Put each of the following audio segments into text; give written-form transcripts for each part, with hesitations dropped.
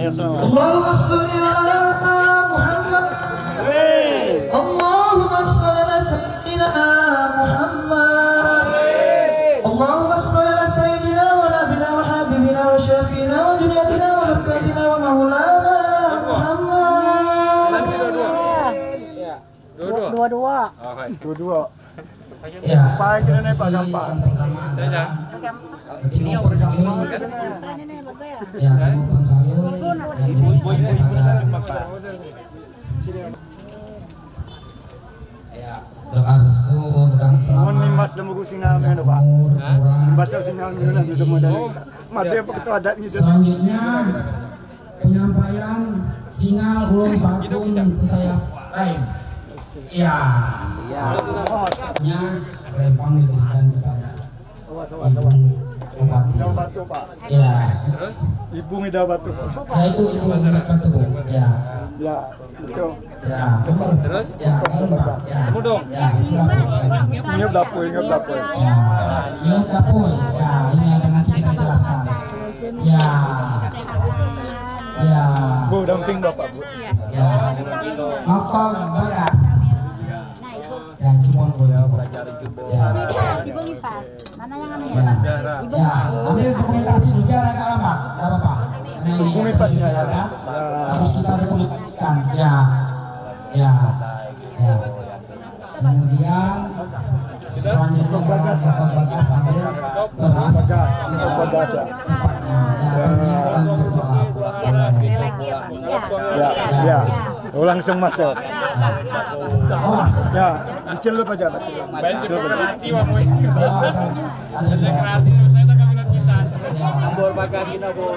ya sama. Allahumma sholli ala Muhammad. Allahumma sholli ala sayyidina Muhammad. Allahumma sholli ala sayyidina wa nabiyina wa habibina wa syafiina wa junyatina wa barakatina wa maulana Muhammad. Dua-dua. Ya, Pak kita naik Pak gampang. Saya. Timur Persangul. Ya, Timur Persangul. Ya, doa restu dan Mohon selamat. mas dan buku sinal ada Pak. Bahasa sinal mana sudah modal. Made apa itu ada gitu. Selanjutnya penyampaian singal ulun pakun sesayap lain. Ya. Nya selempang diberikan kepada Ibu Bupati. Batu Pak. Ya. Terus Ibu Mida Batu. Ya itu Ibu Batu. Ya. Ya, betul. Ya. Terus? Ya. Ya. Kamu dong. Ya. Silakan. Ingat dapur. Ya. Ingat dapur. Ya. Ini yang nanti kita jelaskan. Ya. Ya. Bu damping Bapak Bu. Ya. Mokong beras. Ya, cuma boleh belajar juga. Ya. Ibu ngipas. Mana yang aneh Ya. Ibu. Ya. Ambil dokumentasi juga agak lama. Enggak apa-apa. Karena ini Dokumentasinya ya. kan harus kita dokumentasikan. Ya. Ya. Ya. Kemudian selanjutnya Bagas ambil beras. Bagas ya. Tempatnya. Ya. Dan berdoa. Ini lagi ya, Pak. Ya. Oh, langsung masuk. Awas. Ya, dicelup aja Pak. Ambor Bagasina Bu.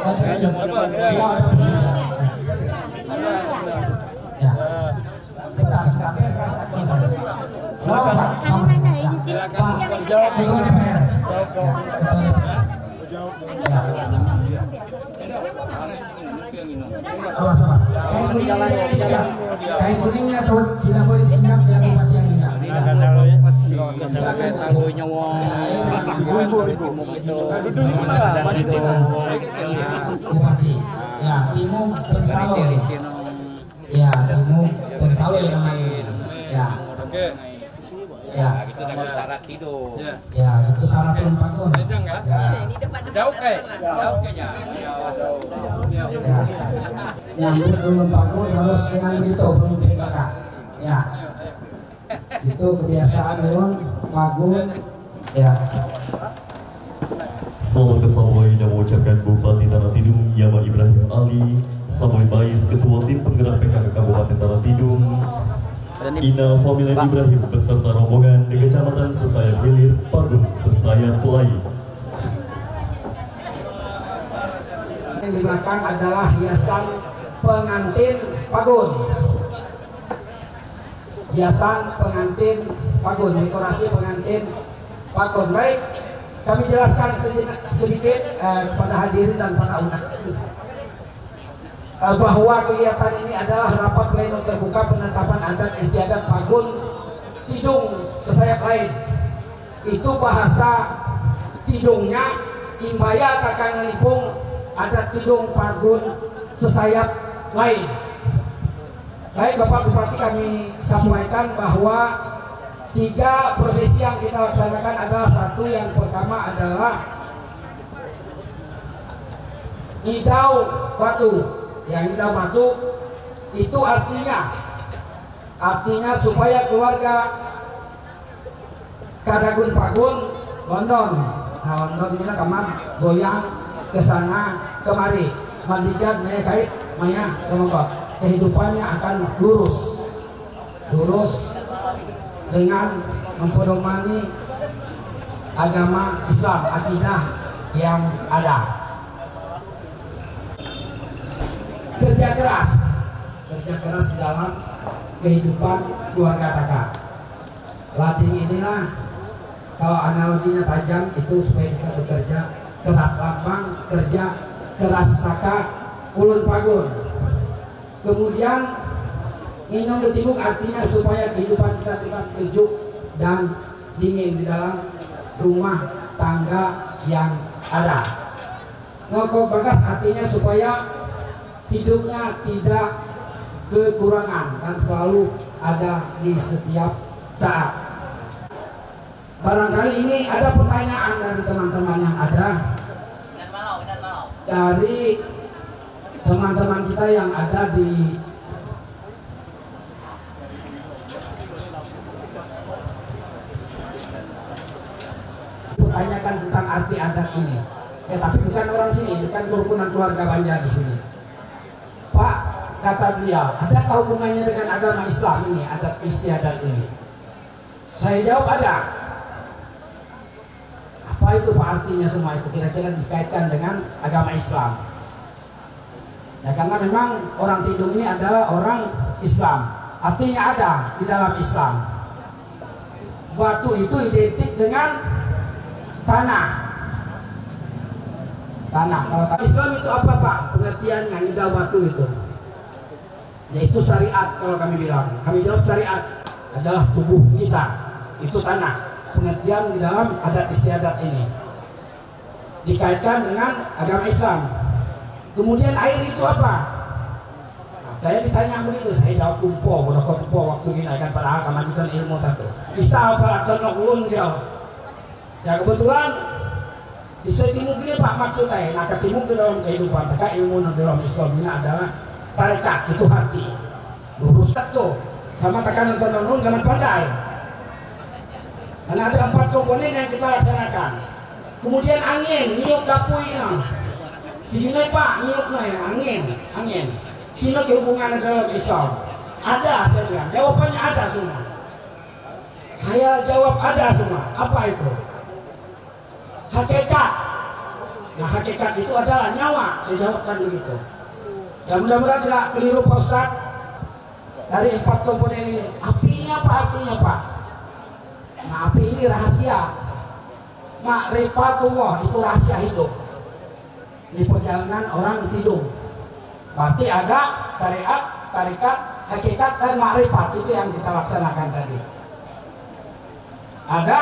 Kain kuningnya tuh tidak boleh diinjak biar bupati yang injak. Bupati, ya Timu Tersawel, ya Timu Tersawel namanya, ya. Oke. Ya, Itu nomor syarat itu. ya itu syarat Pakun. Ya. Jauh kayak. Jauh kayaknya. Ya. Yang belum Pakun harus dengan begitu belum kakak. Ya. Itu kebiasaan Ulun Pakun. Ya. Selamat kesamai yang mengucapkan Bupati Tanah Tidung Yama Ibrahim Ali, Samai Bais Ketua Tim Penggerak PKK Kabupaten Tanah Tidung, Ina Famila Ibrahim beserta rombongan di Kecamatan Sesayap Hilir, Pagun, Sesayap Lain. Yang di belakang adalah hiasan pengantin Pagun. Hiasan pengantin Pagun, dekorasi pengantin Pagun. Baik, kami jelaskan sedikit kepada hadirin dan para undangan bahwa kegiatan ini adalah rapat pleno terbuka penetapan adat istiadat Pagun Tidung Sesayap Lain. Itu bahasa Tidungnya Imbaya takkan ngelipung adat Tidung Pagun Sesayap Lain. Baik Bapak Bupati, kami sampaikan bahwa 3 prosesi yang kita laksanakan adalah satu, yang pertama adalah Nidau Batu. Yang Nidau Batu itu artinya supaya keluarga Kadagun Pagun London. Nah, London kita kamar goyang ke sana kemari. Mandikan maya kait maya kelompok. Kehidupannya akan lurus dengan mempedomani agama Islam, akidah yang ada. Kerja keras di dalam kehidupan keluarga kakak. Latih inilah, kalau analoginya tajam, itu supaya kita bekerja keras, lapang kerja keras kakak ulun Pagun. Kemudian minum Betibung artinya supaya kehidupan kita tetap sejuk dan dingin di dalam rumah tangga yang ada. Ngokok Bagas artinya supaya hidupnya tidak kekurangan dan selalu ada di setiap saat. Barangkali ini ada pertanyaan dari teman-teman yang ada, dari teman-teman kita yang ada di pertanyakan tentang arti adat ini. Tapi bukan orang sini, bukan kerukunan keluarga Banjar di sini. Pak, kata beliau, adakah hubungannya dengan agama Islam ini, adat istiadat ini? Saya jawab ada. Apa itu Pak artinya semua itu? Kira-kira dikaitkan dengan agama Islam. Ya karena memang orang Tidung ini adalah orang Islam. Artinya ada di dalam Islam. Batu itu identik dengan tanah. Tanah. Kalau Islam itu apa Pak? Pengertiannya nidal batu itu. Yaitu syariat kalau kami bilang. Kami jawab syariat adalah tubuh kita. Itu tanah. Pengertian di dalam adat istiadat ini dikaitkan dengan agama Islam. Kemudian air itu apa? Nah, saya ditanya begitu, saya jawab kumpo, udah kumpo waktu ini kan padahal kemajuan ilmu satu. Bisa apa atau nokulun dia? Ya kebetulan di timur ini Pak maksudnya, nah ketimur di dalam kehidupan, maka ilmu di dalam Islam ini adalah tarekat, itu hati. Lurus satu, sama tekan nonton jangan pandai. Karena ada 4 komponen yang kita laksanakan. Kemudian angin, niuk kapuina. Sini Pak, niuk angin. Sini hubungan dalam Islam. Ada, saya bilang. Jawabannya ada semua. Saya jawab ada semua. Apa itu? Hakikat. Nah, hakikat itu adalah nyawa. Saya jawabkan begitu. Dan mudah-mudahan tidak keliru Pak Ustaz. Dari 4 komponen ini. Apinya apa artinya Pak? Nah, api ini rahasia. Ma'rifatullah itu rahasia hidup. Ini perjalanan orang Tidung. Berarti ada syariat, tarikat, hakikat dan ma'rifat, itu yang kita laksanakan tadi. Ada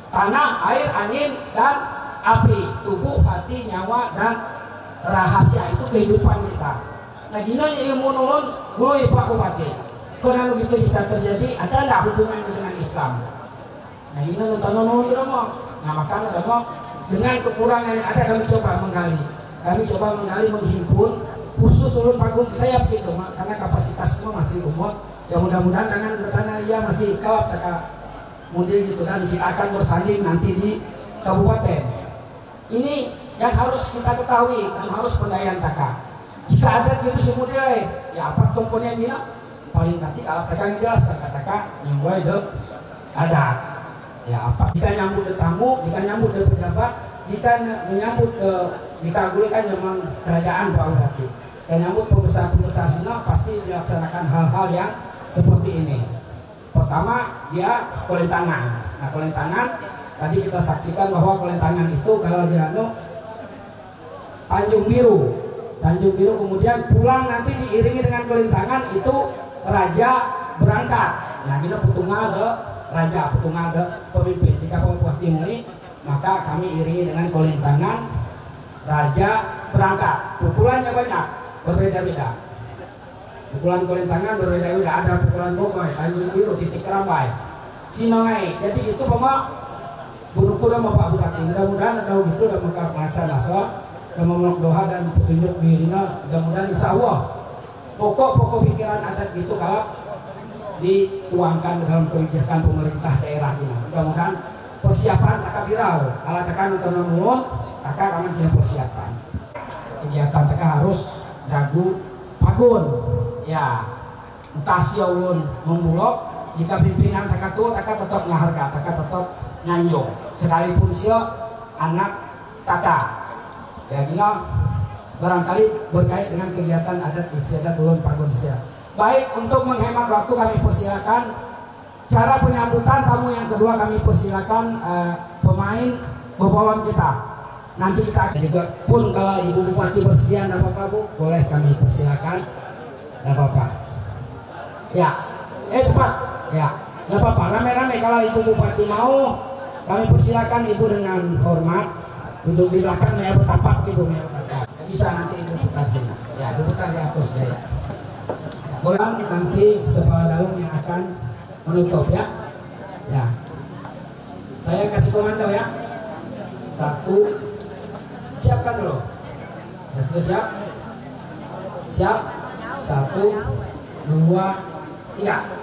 tanah, air, angin dan api, tubuh, hati, nyawa dan rahasia, itu kehidupan kita. Nah, gini ilmu nulun, gue Pak Bupati. Karena begitu bisa terjadi, ada nggak hubungannya dengan Islam? Nah ini nah makanya dengan kekurangan yang ada kami coba menggali, menghimpun khusus ulun Pagun saya begitu, karena kapasitas semua masih umur. Ya mudah-mudahan dengan bertanya dia masih kawat mungkin gitu, dan kita akan bersanding nanti di kabupaten. Ini yang harus kita ketahui dan harus pendayaan taka. Jika ada gitu semua ya apa komponen bilang? Paling nanti alat tekan jelas kata-kata yang gue itu ada ya apa jika nyambut tamu, jika nyambut pejabat, jika menyambut jika gue kan zaman kerajaan Pak Bupati dan nyambut pembesar sini pasti dilaksanakan hal-hal yang seperti ini. Pertama dia kolentangan. Nah kolentangan tadi kita saksikan bahwa kolentangan itu kalau dia Tanjung Biru kemudian pulang nanti diiringi dengan kolentangan itu raja berangkat. Nah kita petungal de raja, petungal de pemimpin. Jika Bupati ini maka kami iringi dengan kolentangan raja berangkat. Pukulannya banyak, berbeda-beda. Pukulan kolentangan berbeda-beda. Ada pukulan Bogoy, Tanjung Biru, Titik Rambai, Sinongai. Jadi itu Bapak bunuh-bunuh sama Pak Bupati. Mudah-mudahan ada gitu dan melaksanakan dan memeluk doa dan petunjuk dirinya. Mudah-mudahan insya Allah pokok-pokok pikiran adat itu kalau dituangkan dalam kebijakan pemerintah daerah ini. Mudah-mudahan persiapan taka birau. Kalau taka nonton nulun, taka kaman cina persiapan. Kegiatan taka harus jago Pagun. Ya, entah siaulun membulok. Jika pimpinan taka tuh, taka tetap ngaharga, taka tetap nyanjung. Sekalipun sio anak taka. Ya gila. Barangkali berkait dengan kegiatan adat istiadat ulun Pagun Sia. Baik, untuk menghemat waktu kami persilakan cara penyambutan tamu yang kedua, kami persilakan pemain bebawang kita. Nanti kita juga pun kalau Ibu Bupati bersedia, tidak apa-apa Bu, boleh kami persilakan, tidak apa-apa. Ya, cepat, ya, tidak apa-apa. Rame-rame kalau Ibu Bupati mau, kami persilakan Ibu dengan hormat untuk di belakang ya bertapak Ibu ya. Bisa nanti interpretasinya. Ya. Ya, diputar di atas ya. Boleh nanti Kepala Dalung yang akan menutup ya. Ya. Saya kasih komando ya. 1. Siapkan dulu. Ya, sudah siap? Siap. 1, 2, 3.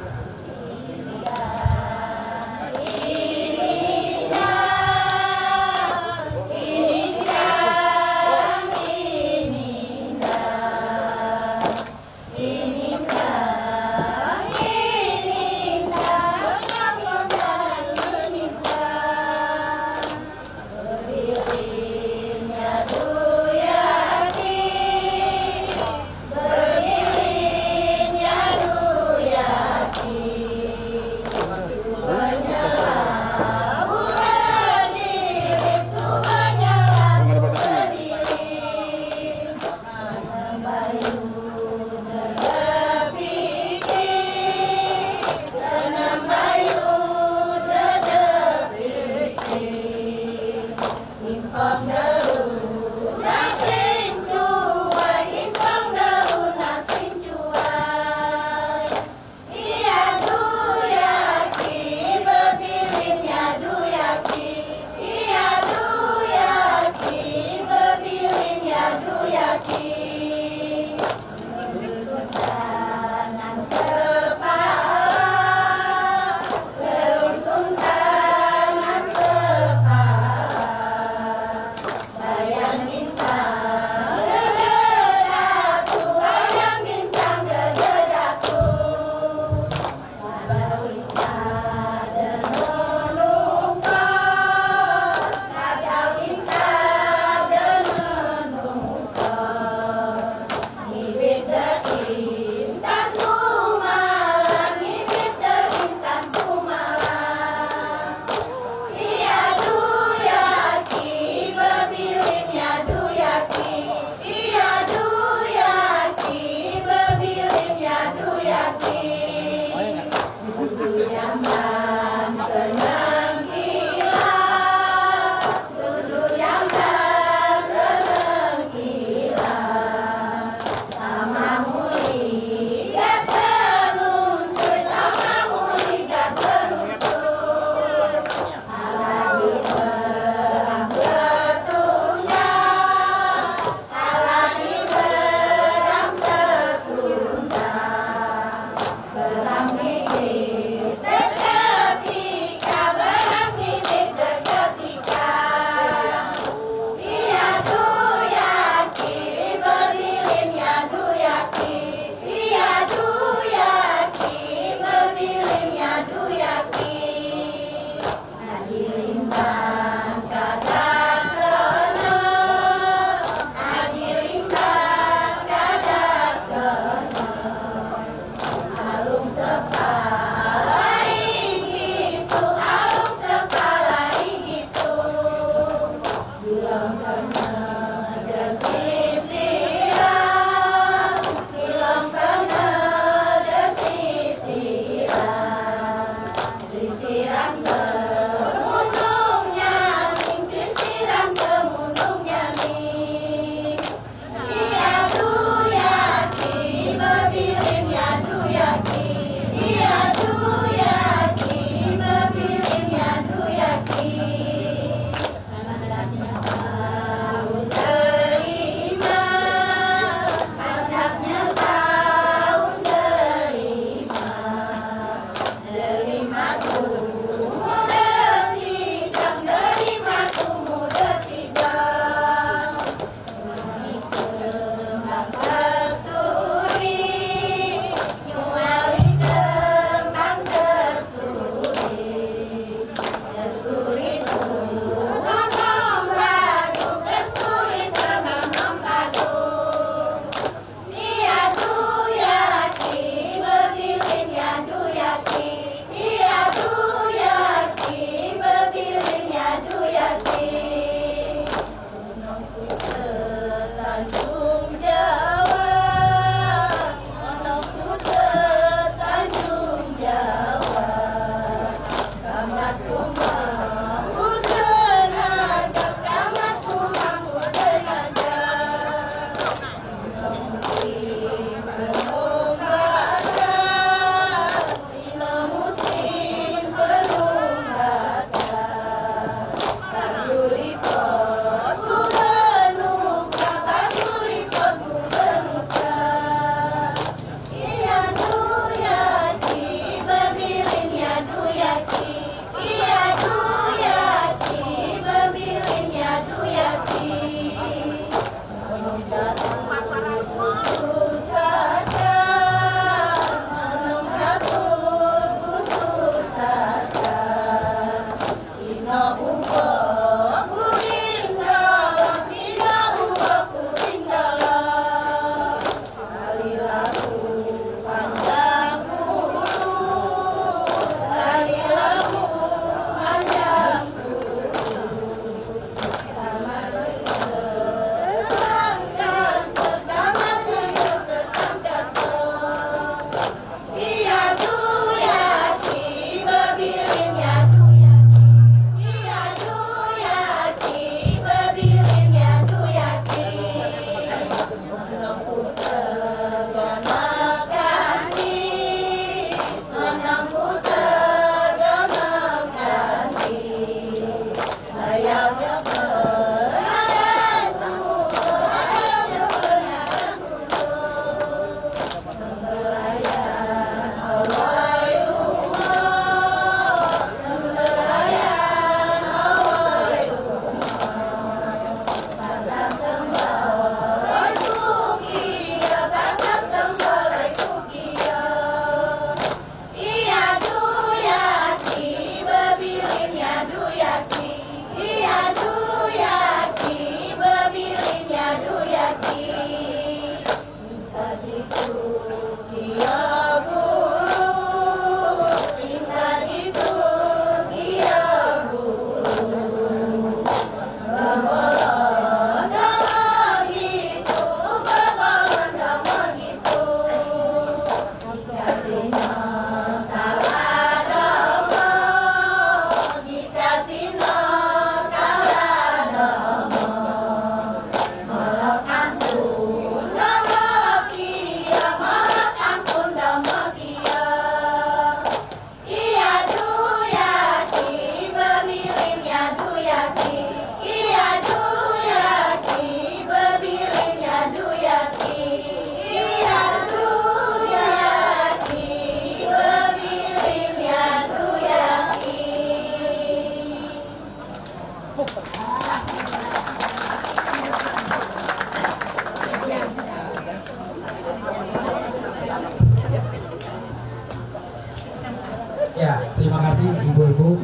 Ya, terima kasih ibu-ibu.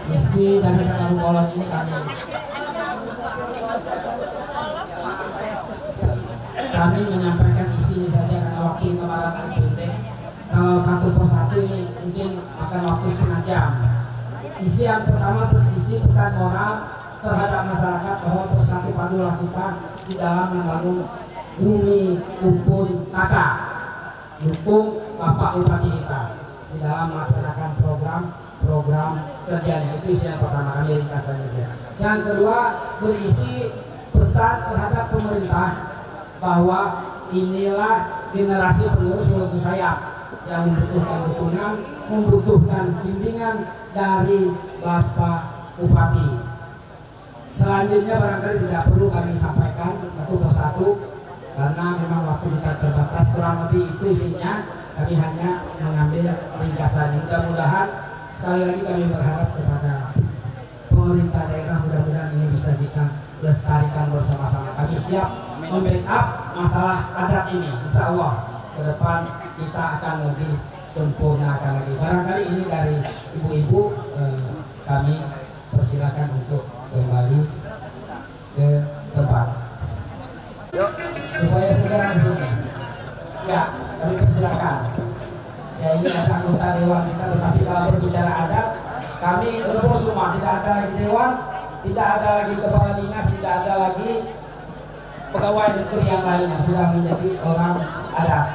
Isi dari Kakak Kolon ini kami menyampaikan isinya saja karena waktu kita barangkali pendek. Kalau satu persatu ini mungkin akan waktu setengah jam. Isi yang pertama berisi pesan moral terhadap masyarakat bahwa bersatu padulah kita di dalam membangun bumi Umpun Taka, dukung Bapak Bupati kita di dalam melaksanakan program kerjanya. Itu isi yang pertama, kami ringkasan saja. Yang kedua berisi pesan terhadap pemerintah bahwa inilah generasi penerus Sulawesi Sayap yang membutuhkan dukungan, membutuhkan bimbingan dari Bapak Bupati. Selanjutnya barangkali tidak perlu kami sampaikan satu persatu karena memang waktu kita terbatas, kurang lebih itu isinya. Kami hanya mengambil ringkasannya. Mudah-mudahan sekali lagi kami berharap kepada pemerintah daerah, mudah-mudahan ini bisa kita lestarikan bersama-sama. Kami siap membackup masalah adat ini. Insya Allah ke depan kita akan lebih sempurnakan lagi. Barangkali ini dari ibu-ibu, kami persilakan untuk kembali ke tempat supaya segera di sini. Ya, kami persilakan. Ya, ini ada anggota dewan kita, tetapi kalau berbicara adat, kami rebus semua. Tidak ada lagi dewan, tidak ada lagi kepala dinas, tidak ada lagi pegawai negeri yang lainnya, sudah menjadi orang adat.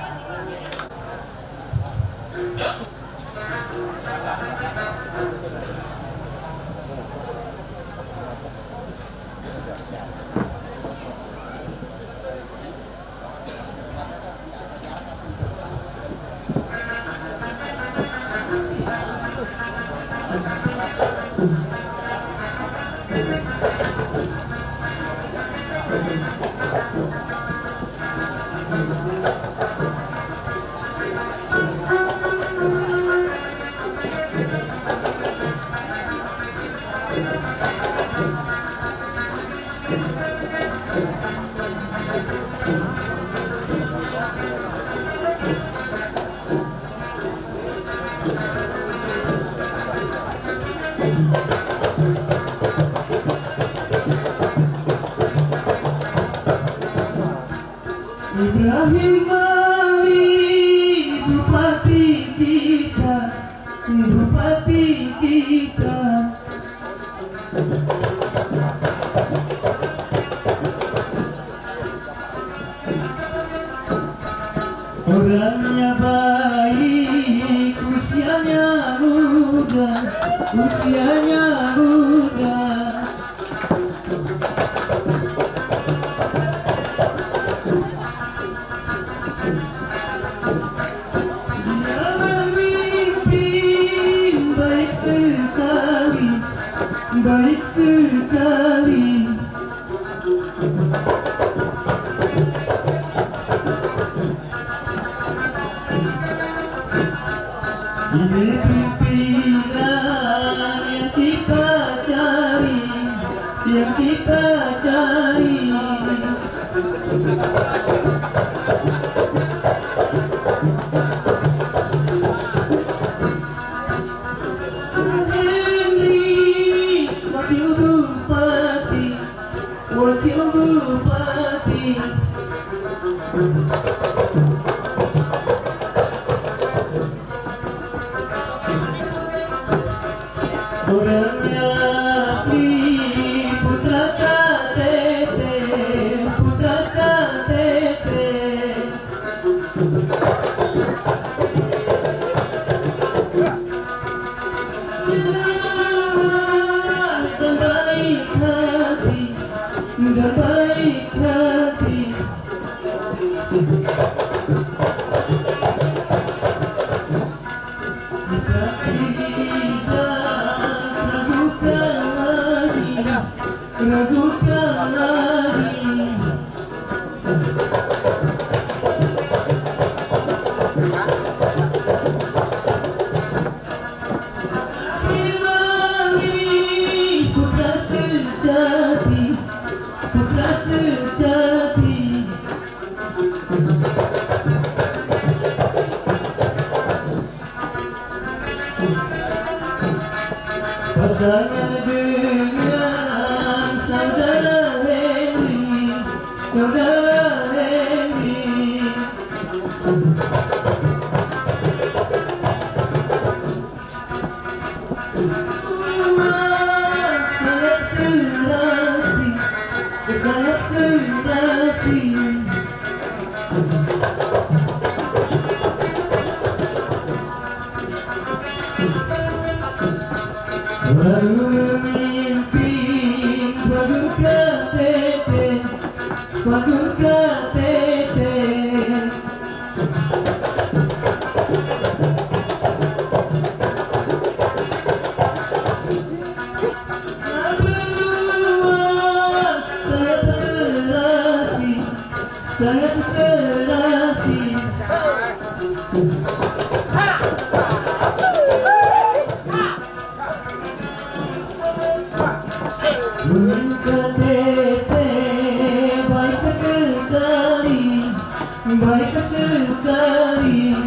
Ibrahim Ali, Bupati kita, Bupati kita. Orangnya baik, usianya muda, usianya muda. Baik sekali. Ini pimpinan yang kita cari, yang kita cari. Wakil Bupati Orangnya asli putra KTP, putra KTP. Dan baik hati, dan baik hati. Ragukan lagi. Kembali putra sejati, putra sejati. Pasangan dengan saudara Henry, saudara Henry. Sangat serasi, sangat serasi. Baru mimpi baru KTP, baru KTP. Sangat serasi. KTP baik sekali, baik sekali.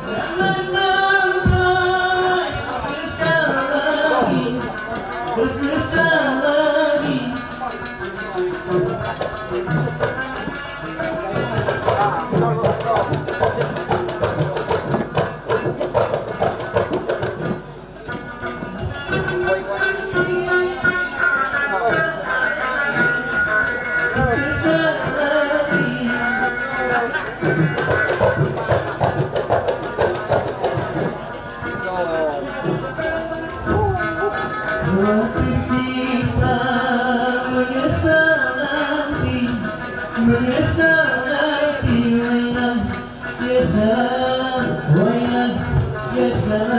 Jangan sampai sesal lagi, sesal lagi. Hati kita menyesal nanti, menyesal nanti. Wailah, yesal, wailah, yesal.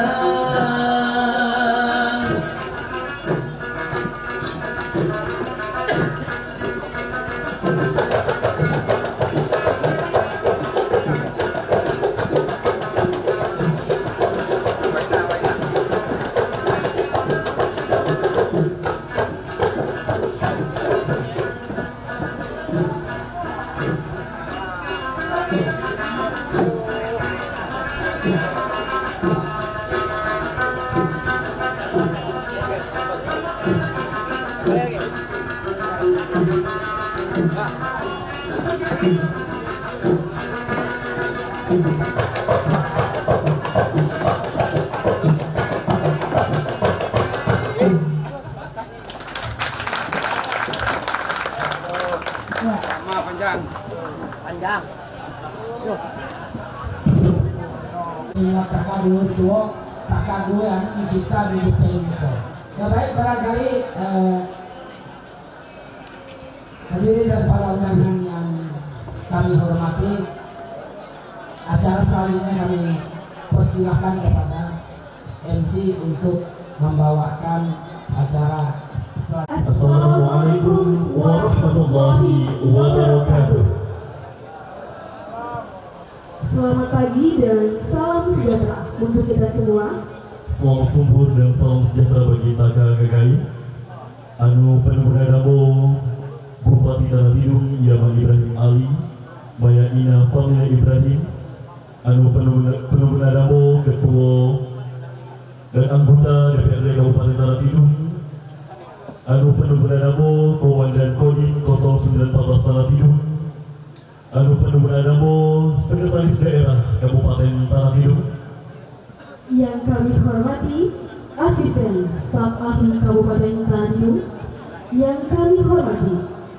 Kakak dulu tua, kakak dulu yang mencipta di depan itu. Ya baik, barangkali hadirin dan para undangan yang kami hormati, acara selanjutnya kami persilahkan kepada MC untuk membawakan acara selanjutnya. Assalamualaikum warahmatullahi wabarakatuh. Selamat pagi dan salam sejahtera untuk kita semua. Salam sumpur dan salam sejahtera bagi kita gagai. Anu penuhna damo Bupati Tanah Tidung Yaman Ibrahim Ali, Maya Ina Famila Ibrahim. Anu penuhna damo Ketua dan anggota DPRD Kabupaten Tanah Tidung, anu penuh bernamo Komandan Kodim 0914 Tanah Tidung, anu penuh bernamo Sekretaris Daerah Kabupaten Tanah Tidung, yang kami hormati Asisten Staf Ahli Kabupaten Tanah Tidung, yang kami hormati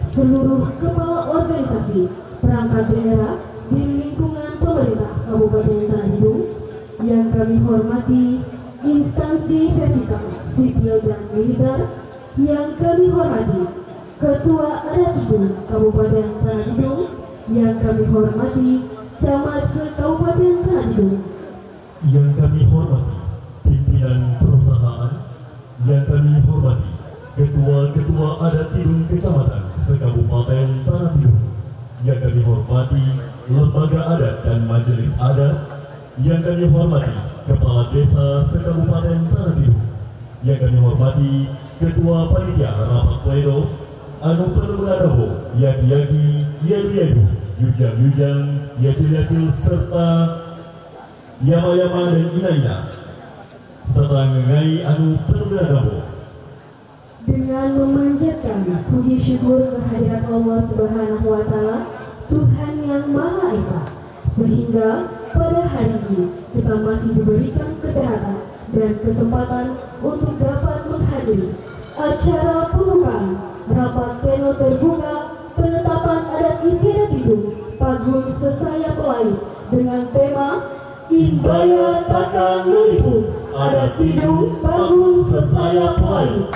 seluruh kepala organisasi perangkat daerah di lingkungan pemerintah Kabupaten Tanah Tidung, yang kami hormati instansi vertikal, sipil dan militer, yang kami hormati Ketua Adat Tidung Kabupaten Tanah Tidung, yang kami hormati Camat se-Kabupaten Tanah Tidung, yang kami hormati pimpinan perusahaan, yang kami hormati ketua-ketua adat Tidung Kecamatan se-Kabupaten Tanah Tidung, yang kami hormati lembaga adat dan majelis adat, yang kami hormati kepala desa se-Kabupaten Tanah Tidung, yang kami hormati ketua panitia rapat pleno, anu penuh bernamo Yagi-Yagi, Yadu-Yadu, Yujang-Yujang, Yacil-Yacil, serta Yama-Yama dan Ina-Ina, serta ngengai anu penuh bernamo. dengan memanjatkan puji syukur kehadirat Allah Subhanahu wa Ta'ala, Tuhan yang Maha Esa, sehingga pada hari ini kita masih diberikan kesehatan dan kesempatan untuk dapat menghadiri acara pembukaan rapat pleno terbuka penetapan adat istiadat Tidung Pagun Sesayap Laut dengan tema Imbaya Takang Lilipu Adat Tidung Pagun Sesayap Laut.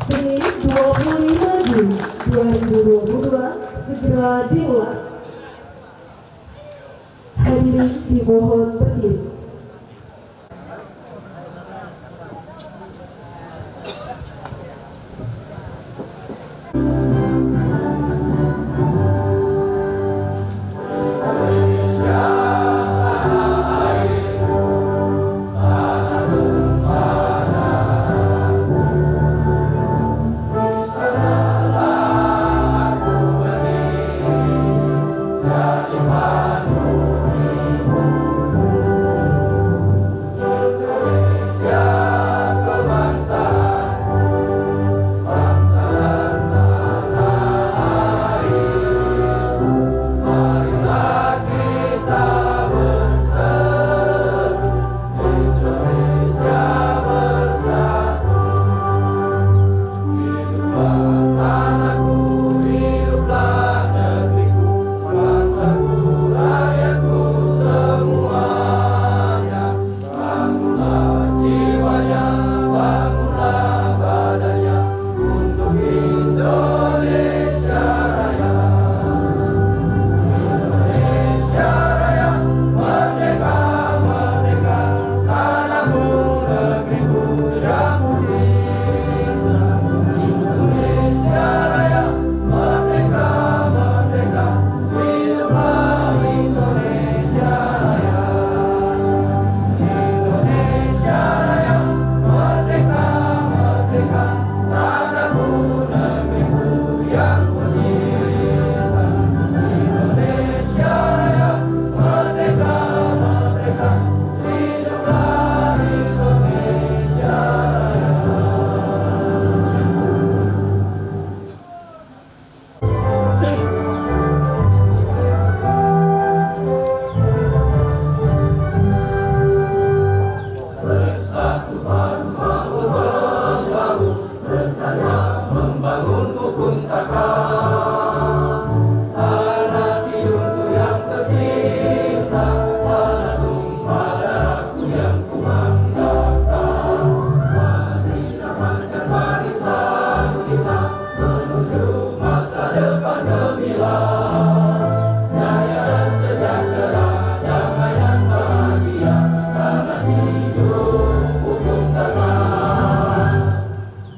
Senin 25 Juni 2022 segera dimulai. Hadirin dimohon berdiri.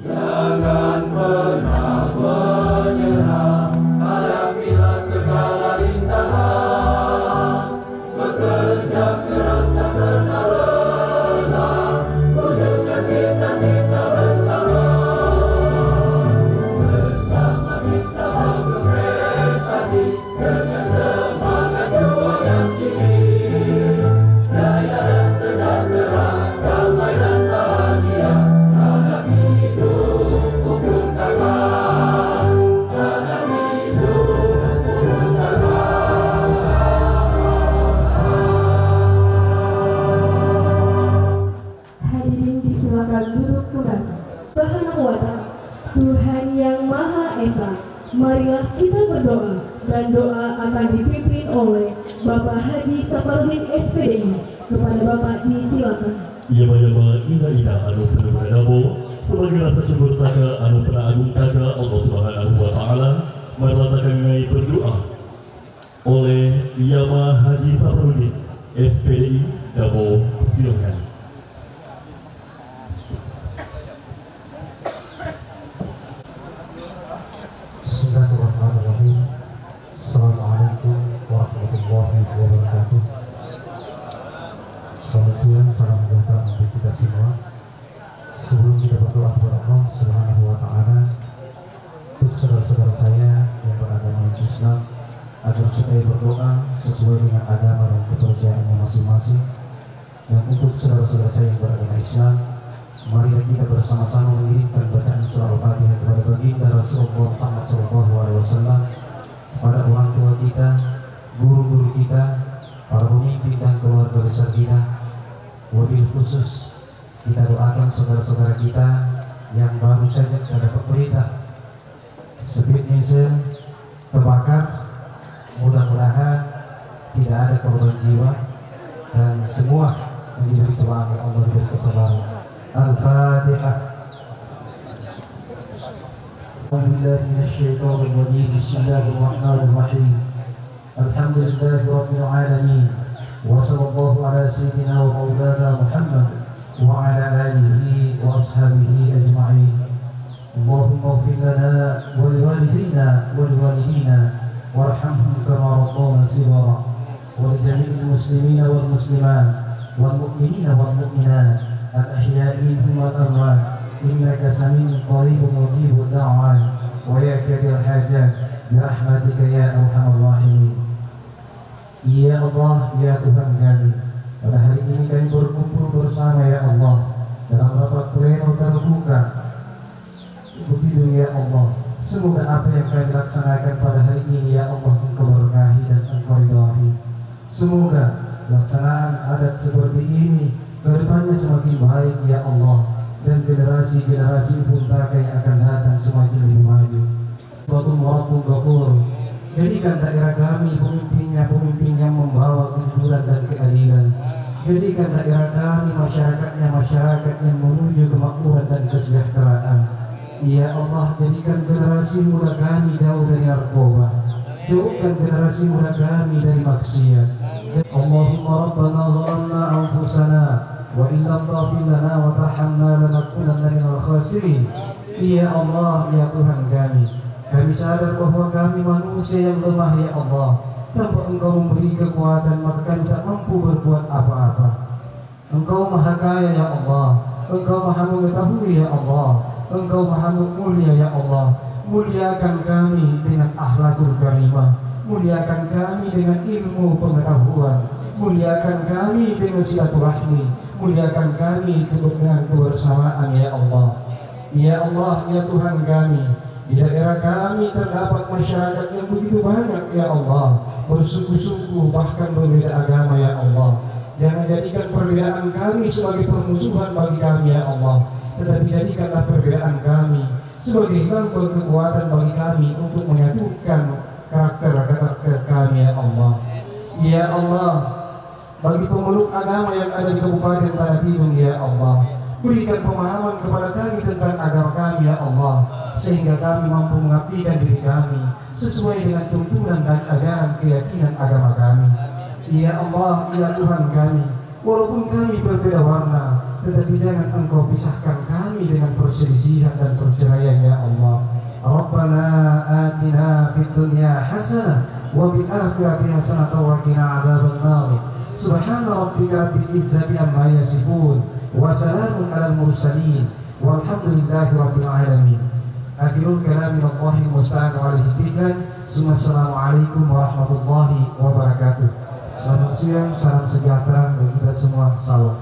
Jangan pernah menyerah. Tuhan Yang Maha Esa, marilah kita berdoa, dan doa akan dipimpin oleh Bapak Haji Saparudin SPDI. Kepada Bapak disilakan. Yama ina anu penuh dabo sebagai rasa syukur taga anu pernah agung taga Allah Subhanahu wa taala meratakan ngai berdoa oleh Yama Haji Saparudin SPDI Dabo, silakan. Bismillahirrahmanirrahim. Assalamualaikum warahmatullahi wabarakatuh. Selamat siang, salam sejahtera untuk kita semua. Sebelum kita berdoa kepada Allah Subhanahu wa taala, untuk saudara-saudara saya yang beragama Islam agar supaya berdoa sesuai dengan agama dan kepercayaannya masing-masing. Dan untuk saudara-saudara saya yang beragama Islam, mari kita bersama-sama mengirimkan bacaan surah Al-Fatihah kepada baginda Rasulullah Muhammad SAW, kepada orang tua kita, guru-guru kita, para pemimpin dan keluarga besar kita. Wabil khusus kita doakan saudara-saudara kita yang baru saja mendapat berita Speedneser terbakar. Mudah-mudahan tidak ada korban jiwa dan semua yang diberi cobaan oleh Allah diberi kesabaran. Al-Fatihah. Bismillahirrahmanirrahim. Alhamdulillahirabbil alamin. Wa sallallahu ala sayyidina wa maulana Muhammad wa ala alihi wa ashabihi ajma'in. Allahumma ighfir lana wa liwalidina wa liwalidina warhamhum kama rabbawna shighara wa li jami'il muslimina wal muslimat wal mu'minina wal mu'minat al-ahya'i minhum wal amwat innaka sami'un qaribun mujibud da'wat wa ya kadhil hajat bi rahmatika ya arhamar rahimin. Ya Allah, ya Tuhan kami, pada hari ini kami berkumpul bersama ya Allah dalam rapat pleno terbuka begitu ya Allah. Semoga apa yang kami laksanakan pada hari ini ya Allah Engkau berkahi dan Engkau ridhai. Semoga pelaksanaan adat seperti ini kedepannya semakin baik ya Allah, dan generasi-generasi puntaka yang akan datang semakin lebih maju. Rabbul Ghafur, jadikan daerah kami pemimpin yang membawa kejujuran dan keadilan. Jadikan daerah kami masyarakat yang menuju kemakmuran dan kesejahteraan. Ya Allah, jadikan generasi muda kami jauh dari narkoba, jauhkan generasi muda kami dari maksiat. Allahumma rabbana zalamna anfusana wa in lam taghfir lana wa tarhamna lanakunanna minal khasirin. Ya Allah, ya Tuhan kami sadar bahwa kami manusia yang lemah ya Allah. Tanpa Engkau memberi kekuatan maka kami tak mampu berbuat apa-apa. Engkau maha kaya ya Allah, Engkau maha mengetahui ya Allah, Engkau maha mulia ya Allah. Muliakan kami dengan akhlakul karimah, muliakan kami dengan ilmu pengetahuan, muliakan kami dengan silaturahmi, muliakan kami dengan kebersamaan ya Allah. Ya Allah, ya Tuhan kami, di daerah kami terdapat masyarakat yang begitu banyak ya Allah, bersuku-suku bahkan berbeda agama ya Allah. Jangan jadikan perbedaan kami sebagai permusuhan bagi kami ya Allah, tetapi jadikanlah perbedaan kami sebagai lambang kekuatan bagi kami untuk menyatukan karakter kami ya Allah. Ya Allah, bagi pemeluk agama yang ada di Kabupaten Tanah Tidung ya Allah, berikan pemahaman kepada kami tentang agama kami ya Allah, sehingga kami mampu mengabdikan diri kami sesuai dengan tuntunan dan ajaran keyakinan agama kami. Ya Allah, ya Tuhan kami, walaupun kami berbeda warna, tetapi jangan Engkau pisahkan kami dengan perselisihan dan perceraian ya Allah. Rabbana atina fid dunya hasanah wa fil akhirati hasanah wa qina adzabannar. Subhana rabbika rabbil izzati amma yasifun wa salamun alal mursalin walhamdulillahi rabbil alamin. Akhirul kalam minallahi musta'an wa alaihi tikan. Assalamualaikum warahmatullahi wabarakatuh. Selamat siang, salam sejahtera bagi kita semua. Salam.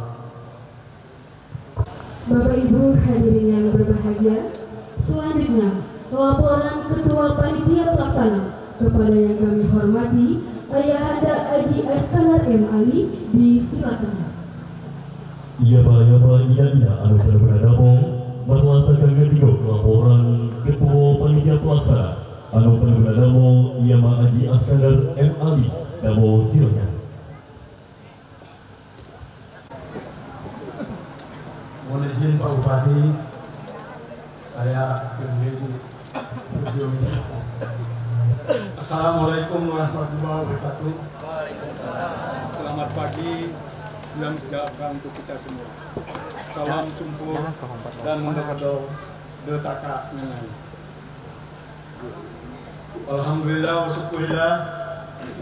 Bapak Ibu hadirin yang berbahagia, selanjutnya laporan Ketua Panitia Pelaksana kepada yang kami hormati Ayahanda Haji Askandar M. Ali, disilakan. Iya anu benar-benar berlatarkan ketiga laporan Ketua Panitia Pelaksana anu pengguna namo Yama Haji Askandar M. Ali. Namo silakan. Mohon izin Pak Bupati, saya menjadi video ini. Assalamualaikum warahmatullahi wabarakatuh. Selamat pagi, siang sejahtera untuk kita semua. Salam sumpur dan mendekado detaka nengai. Alhamdulillah wa syukurillah,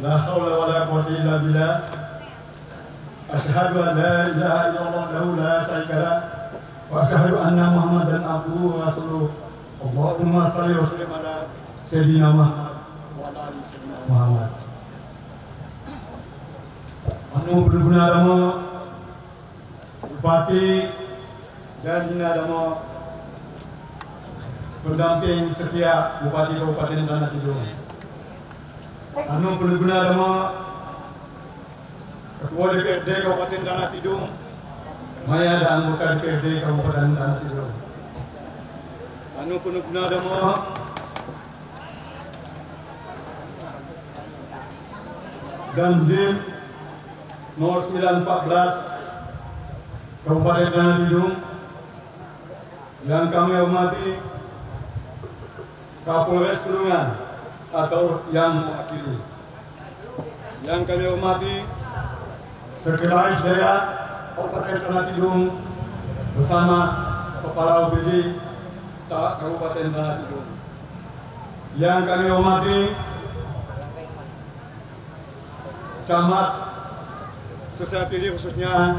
la haula wa la quwwata illa billah. Asyhadu an la ilaha illallah lahu la syarika lah. Wa asyhadu anna Muhammadan abduhu wa rasuluh. Allahumma shalli wa sallim ala sayyidina Muhammad wa ala ali sayyidina Muhammad. Anu berguna dama Bupati dan Dina dama pendamping setia Bupati Kabupaten Tanah Tidung. Anu berguna dama Ketua DPRD Kabupaten Tanah Tidung, Maya dan anggota DPRD Kabupaten Tanah Tidung. Anu penuh guna dama dan Dim nomor 914 Kabupaten Tanah Tidung yang kami hormati Kapolres Pedungan atau yang mewakili, yang kami hormati Sekretaris Daerah Kabupaten Tanah Tidung bersama Kepala OPD Kabupaten Tanah Tidung, yang kami hormati Camat secara pilih khususnya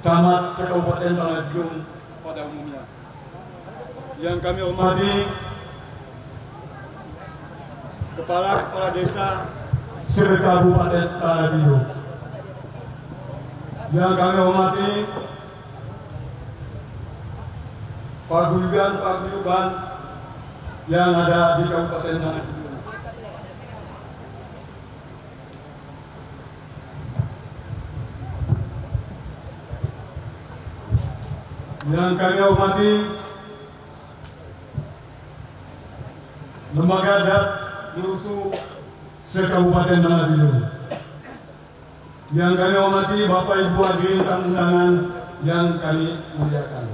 Camat Kabupaten Tanah Tidung pada umumnya, yang kami hormati Kepala Desa se-Kabupaten Tanah Tidung, yang kami hormati paguyuban yang ada di Kabupaten Tanah Tidung, yang kami hormati lembaga adat Lusu se-Kabupaten Tanah Tidung, yang kami hormati Bapak Ibu hadirin tamu undangan yang kami muliakan.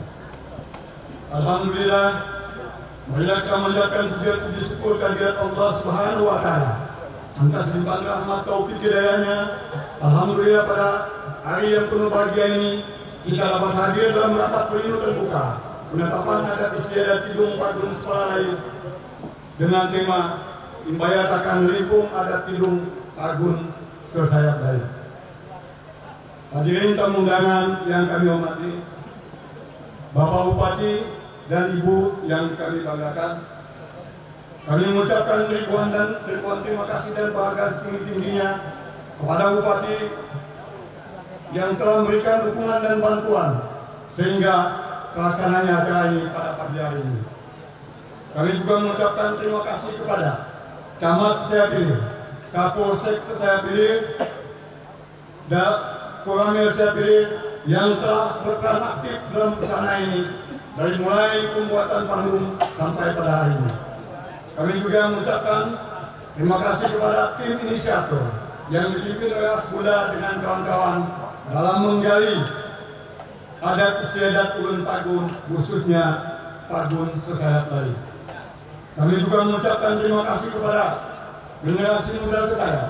Alhamdulillah, marilah kita mengucapkan puji syukur kehadirat Allah Subhanahu wa taala atas limpahan rahmat taufik hidayahnya. Alhamdulillah pada hari yang penuh bahagia ini kita dapat hadir dalam rapat pleno terbuka penetapan adat istiadat Tidung Pagun Sekolah Lain dengan tema Imbayatakan Limpung Adat Tidung Pagun Sesayap Lain. Hadirin tamu undangan yang kami hormati, Bapak Bupati dan Ibu yang kami banggakan, kami mengucapkan ribuan terima kasih dan penghargaan setinggi-tingginya kepada Bupati yang telah memberikan dukungan dan bantuan sehingga terlaksananya acara ini pada pagi hari ini. Kami juga mengucapkan terima kasih kepada Camat Sesayapilih, Kapolsek Sesayapilih, dan Koramil Sesayapilih yang telah berperan aktif dalam kesana ini dari mulai pembuatan panggung sampai pada hari ini. Kami juga mengucapkan terima kasih kepada tim inisiator yang dipimpin oleh Asbula dengan kawan-kawan dalam menggali adat istiadat Ulun Pagun, khususnya Pagun Sesayap Lain. Kami juga mengucapkan terima kasih kepada generasi muda Sesayap,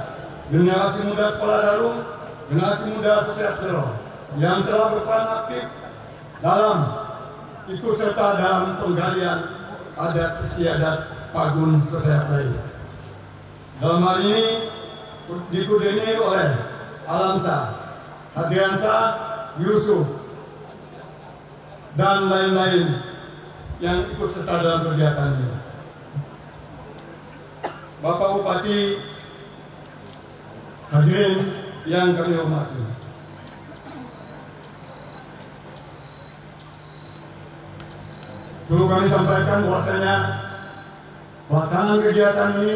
generasi muda Sekolah Darung, generasi muda Sesayap Selo yang telah berperan aktif dalam ikut serta dalam penggalian adat istiadat Pagun Sesayap Lain. Dalam hal ini dikoordinir oleh Alamsa, Adriansa, Yusuf, dan lain-lain yang ikut serta dalam kegiatan ini. Bapak Bupati, hadirin yang kami hormati, perlu kami sampaikan bahwasanya pelaksanaan kegiatan ini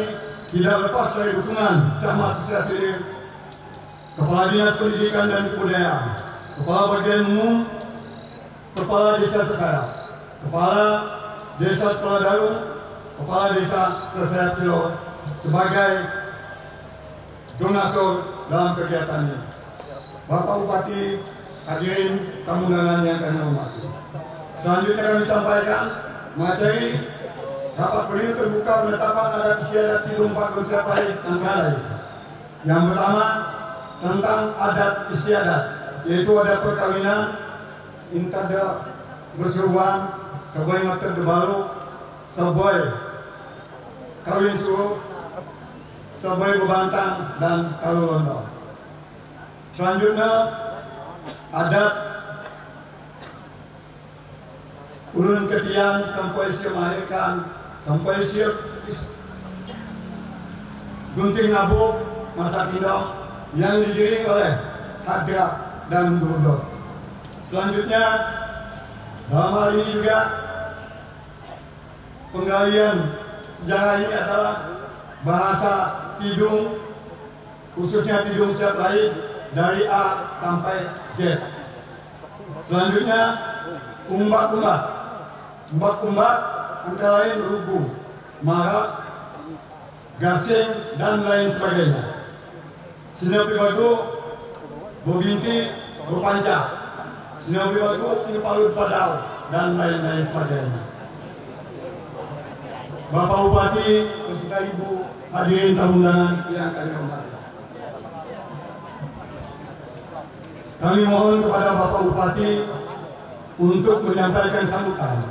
tidak lepas dari dukungan Camat Sesayapilih, Kepala Dinas Pendidikan dan Kebudayaan, Kepala Bagian Umum, Kepala Desa Sesayap, Kepala Desa Sekoladaru, Kepala Desa Sesayat Silo sebagai donatur dalam kegiatan ini. Bapak Bupati, hadirin tamu undangan yang kami hormati. Selanjutnya kami sampaikan materi rapat pleno terbuka penetapan adat istiadat Tidung Pagun Siap Lain antara lain. Yang pertama tentang adat istiadat, yaitu ada perkawinan, intada berseruan, sebuah mater debalu, sebuah kawin suruh, sebuah bebantang dan kalulondo. Selanjutnya adat ulun ketian sampai siap melahirkan, sampai siap gunting nabuk masa pindong yang digiring oleh Hadrat dan Gurdok. Selanjutnya dalam hal ini juga penggalian sejarah ini adalah bahasa Tidung, khususnya Tidung Siap Lain dari A sampai Z. Selanjutnya umbak-umbak, umbak-umbak antara lain rugu, marak, gasing dan lain sebagainya. Sinapi batu, bobinti, berpanca, sinapi batu, palut padau dan lain-lain sebagainya. Bapak Bupati beserta Ibu hadirin tamu undangan yang kami hormati. Kami mohon kepada Bapak Bupati untuk menyampaikan sambutan,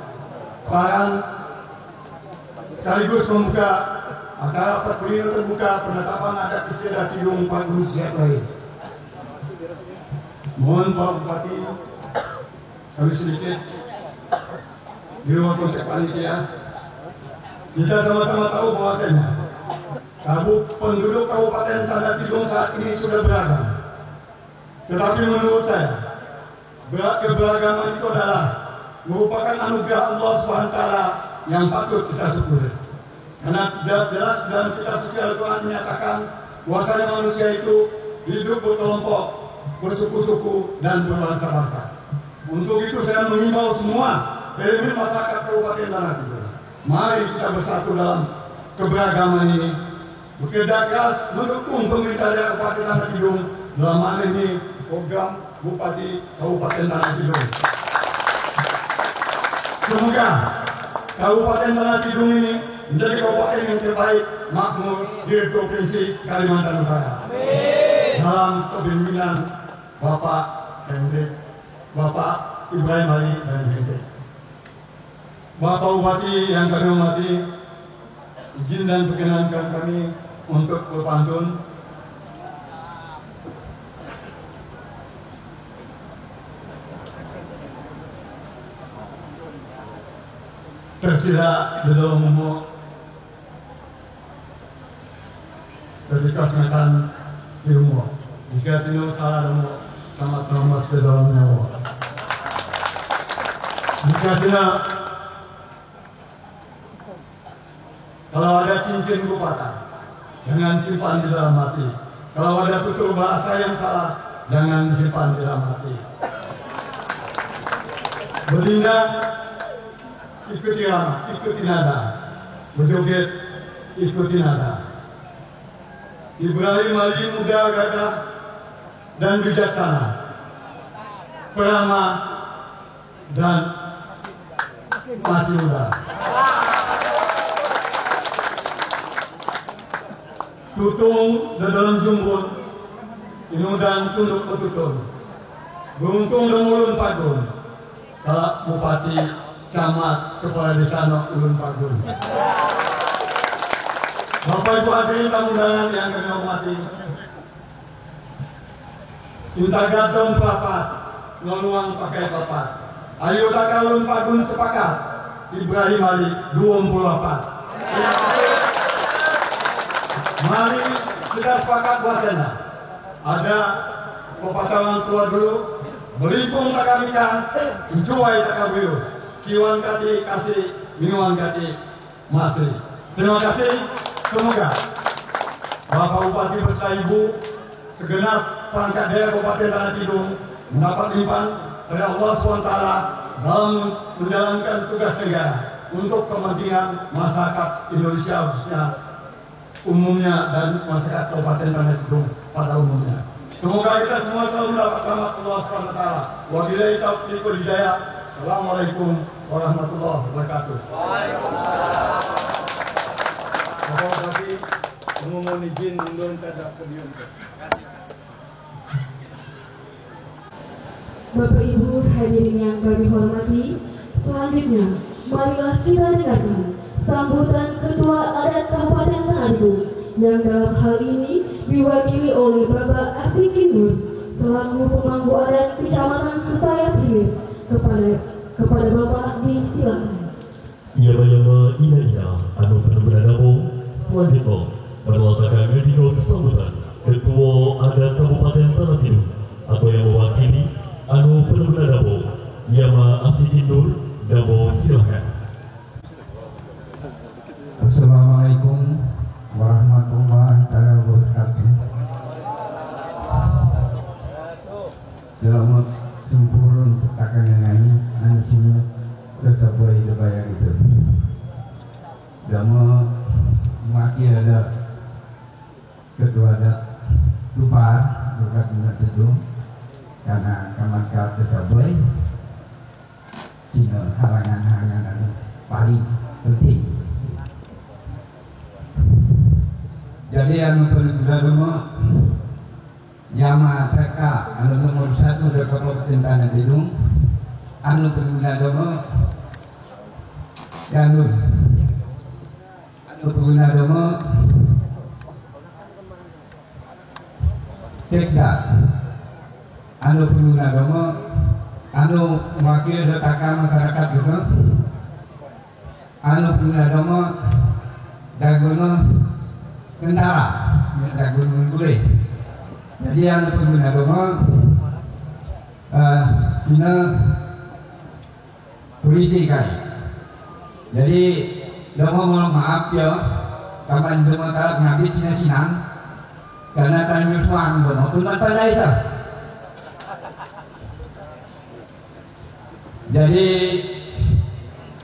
saran sekaligus membuka acara rapat pleno terbuka penetapan adat istiadat Tidung Pagun Siap Lain. Mohon Pak Bupati, kami sedikit di luar konteks panitia. Kita sama-sama tahu bahwasanya penduduk Kabupaten Tanda Tidung saat ini sudah beragam. Tetapi menurut saya, keberagaman itu adalah merupakan anugerah Allah SWT yang patut kita syukuri. Karena jelas dalam kitab suci Al-Quran menyatakan bahwasanya manusia itu hidup berkelompok, bersuku-suku dan berbangsa-bangsa. Untuk itu saya mengimbau semua elemen masyarakat Kabupaten Tanah Tidung, mari kita bersatu dalam keberagaman ini, bekerja keras mendukung pemerintah daerah Kabupaten Tanah Tidung dalam hal ini program Bupati Kabupaten Tanah Tidung. Semoga Kabupaten Tanah Tidung ini menjadi kabupaten yang terbaik makmur di Provinsi Kalimantan Utara. Dalam kepemimpinan Bapak Hendrik, Bapak Ibrahim Ali dan Hendrik. Bapak Bupati yang kami hormati, izin dan perkenankan kami untuk berpantun. Tersila belum mau terjadi ilmu. Jika sini salah ilmu sama termas ke dalam nyawa. Jika sini kalau ada cincin kupatah, jangan simpan di dalam hati. Kalau ada tutur bahasa yang salah, jangan simpan di dalam hati. Berlindah, ikuti irama, ikuti nada. Berjoget, ikuti nada. Ibrahim Ali muda, gagah dan bijaksana, peramah dan masih muda. Tutung dalam jumbun, inudan tunduk petutun. Beruntung dan ulun pagun, kalau bupati, camat, kepala desa ulun pagun. Bapak Ibu hadirin tamu undangan yang kami hormati, cinta gadon pelapat, ngeluang pakai papat. Ayo tak ulun pagun sepakat, Ibrahim Ali 24. Mari kita sepakat bahwasanya ada pepatah orang tua dulu, belimpung tak kamikan, mencuai tak kabiru, kiwan kati kasih, minuan kati masih. Terima kasih. Semoga Bapak Bupati beserta Ibu, segenap perangkat daerah Kabupaten Tanah Tidung mendapat limpahan dari Allah SWT dalam menjalankan tugas negara untuk kepentingan masyarakat Indonesia khususnya umumnya dan masyarakat Kabupaten Tanah Tidung pada umumnya. Semoga kita semua selalu mendapat rahmat Allah Subhanahu wa taala. Wabillahi taufiq wal hidayah. Assalamualaikum warahmatullahi wabarakatuh. Waalaikumsalam. Bapak Bupati, mohon izin mundur terhadap podium. Bapak Ibu hadirin yang kami hormati, selanjutnya marilah kita dengarkan sambutan Ketua Adat Kabupaten Tanah Tidung yang dalam hal ini diwakili oleh Bapak Asikin Nur selaku pemangku adat Kecamatan Sesayap Hilir. Kepada Bapak disilakan. Yama ina anu benar-benar selanjutnya berlatakan video sambutan Ketua Adat Kabupaten Tanah Tidung atau yang mewakili anu benar-benar Yama Asikin Nur Dabo, silakan. Assalamualaikum warahmatullahi wabarakatuh. Selamat sempurna untuk akan nyanyi ansinu kesabai debaya itu. Dama maki ada ketua adat Tupar bukan Tanah Tidung karena kamarka kesabai sehingga halangan-halangan paling penting. Jadi anu perlu Yama TK anu nomor 1 dari Kabupaten Tanah Tidung, anu pengguna domo anu pengguna domo Sekda, anu pengguna domo anu mewakili DKK masyarakat juga, anu pengguna domo Dagono Kendara, Dagono Gule. Jadi yang pengguna domo Cina polisi kan. Jadi domo mohon maaf ya, kapan domo tarat ngabis sinang karena kami suang domo tunan tanda itu. Jadi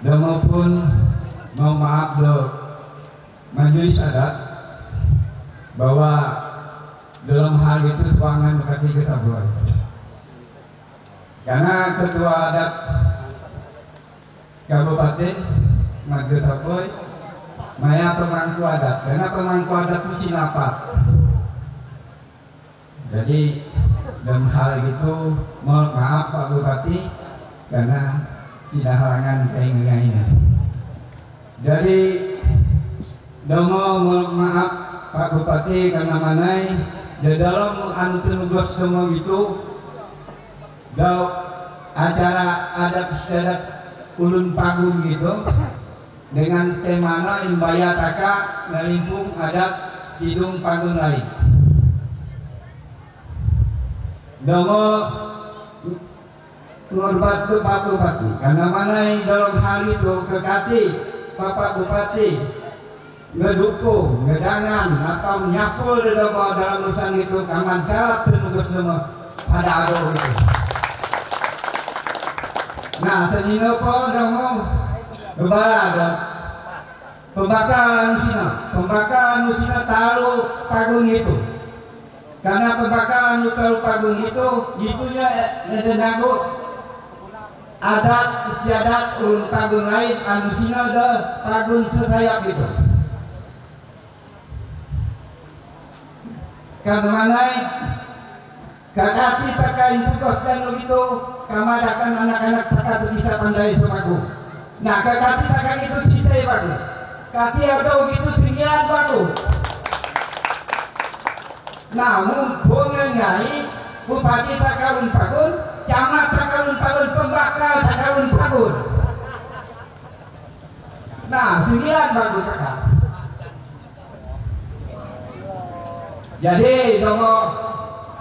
domo pun mohon maaf do majelis adat bahwa dalam hal itu suangan berkati kesabaran. Karena ketua adat Kabupaten Magesaboy maya pemangku adat, karena pemangku adat itu sinapat. Jadi dalam hal itu mohon maaf Pak Bupati karena tidak halangan kayak ini. Jadi mohon maaf Pak Bupati karena manai di dalam antunugas semua itu acara adat istiadat ulun panggung gitu dengan temana imbaya taka ngalimpung adat Tidung panggung lain. Domo ngorbat ke Pak Bupati karena manai dalam hal itu kekati Bapak Bupati ngedukung, ngedangan atau nyapul dalam urusan itu kaman karat terus semua pada ado itu. Nah, senino po domo beberapa pembakaran musina taruh panggung itu. Karena pembakaran taruh panggung itu itunya ngedengaku adat istiadat ulun panggung lain anu sina ada panggung sesayap itu. Karena manai kakati terkait tugas dan begitu kamadakan anak-anak kakati bisa pandai semaku. Nah kakati terkait itu sisai baku. Kati ada begitu singgiran baku. Namun bongengai bupati takalun pagun, camat takalun pagun, pembakar takalun pagun. Nah singgiran baku kakak. Jadi domo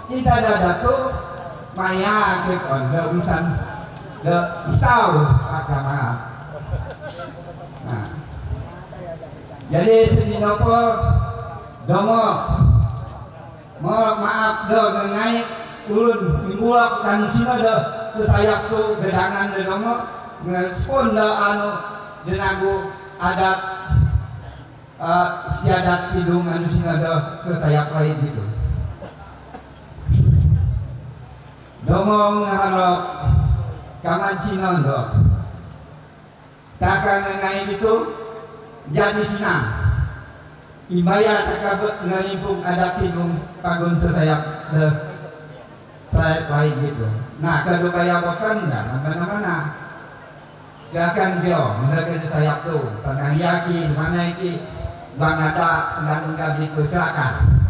kita ada tu maya ke konde urusan de ustau agama. Nah, jadi sedih nopo domo mohon maaf do ngai ulun mingguak dan sina do sayap tu gedangan de domo ngerespon da anu denagu adat istiadat hidung anu sing ada sayap lain gitu. Domo ngarep kaman sinon do. Takkan ngai itu jadi senang. Imbaya takabut ngalimpung adat hidung pagun sayap de sayap lain gitu. Nah, kalau kaya bukan ya, mana-mana. Jangan jauh, mendapat sayap tu. Tentang yakin mana iki bang ada enggak dipersilakan.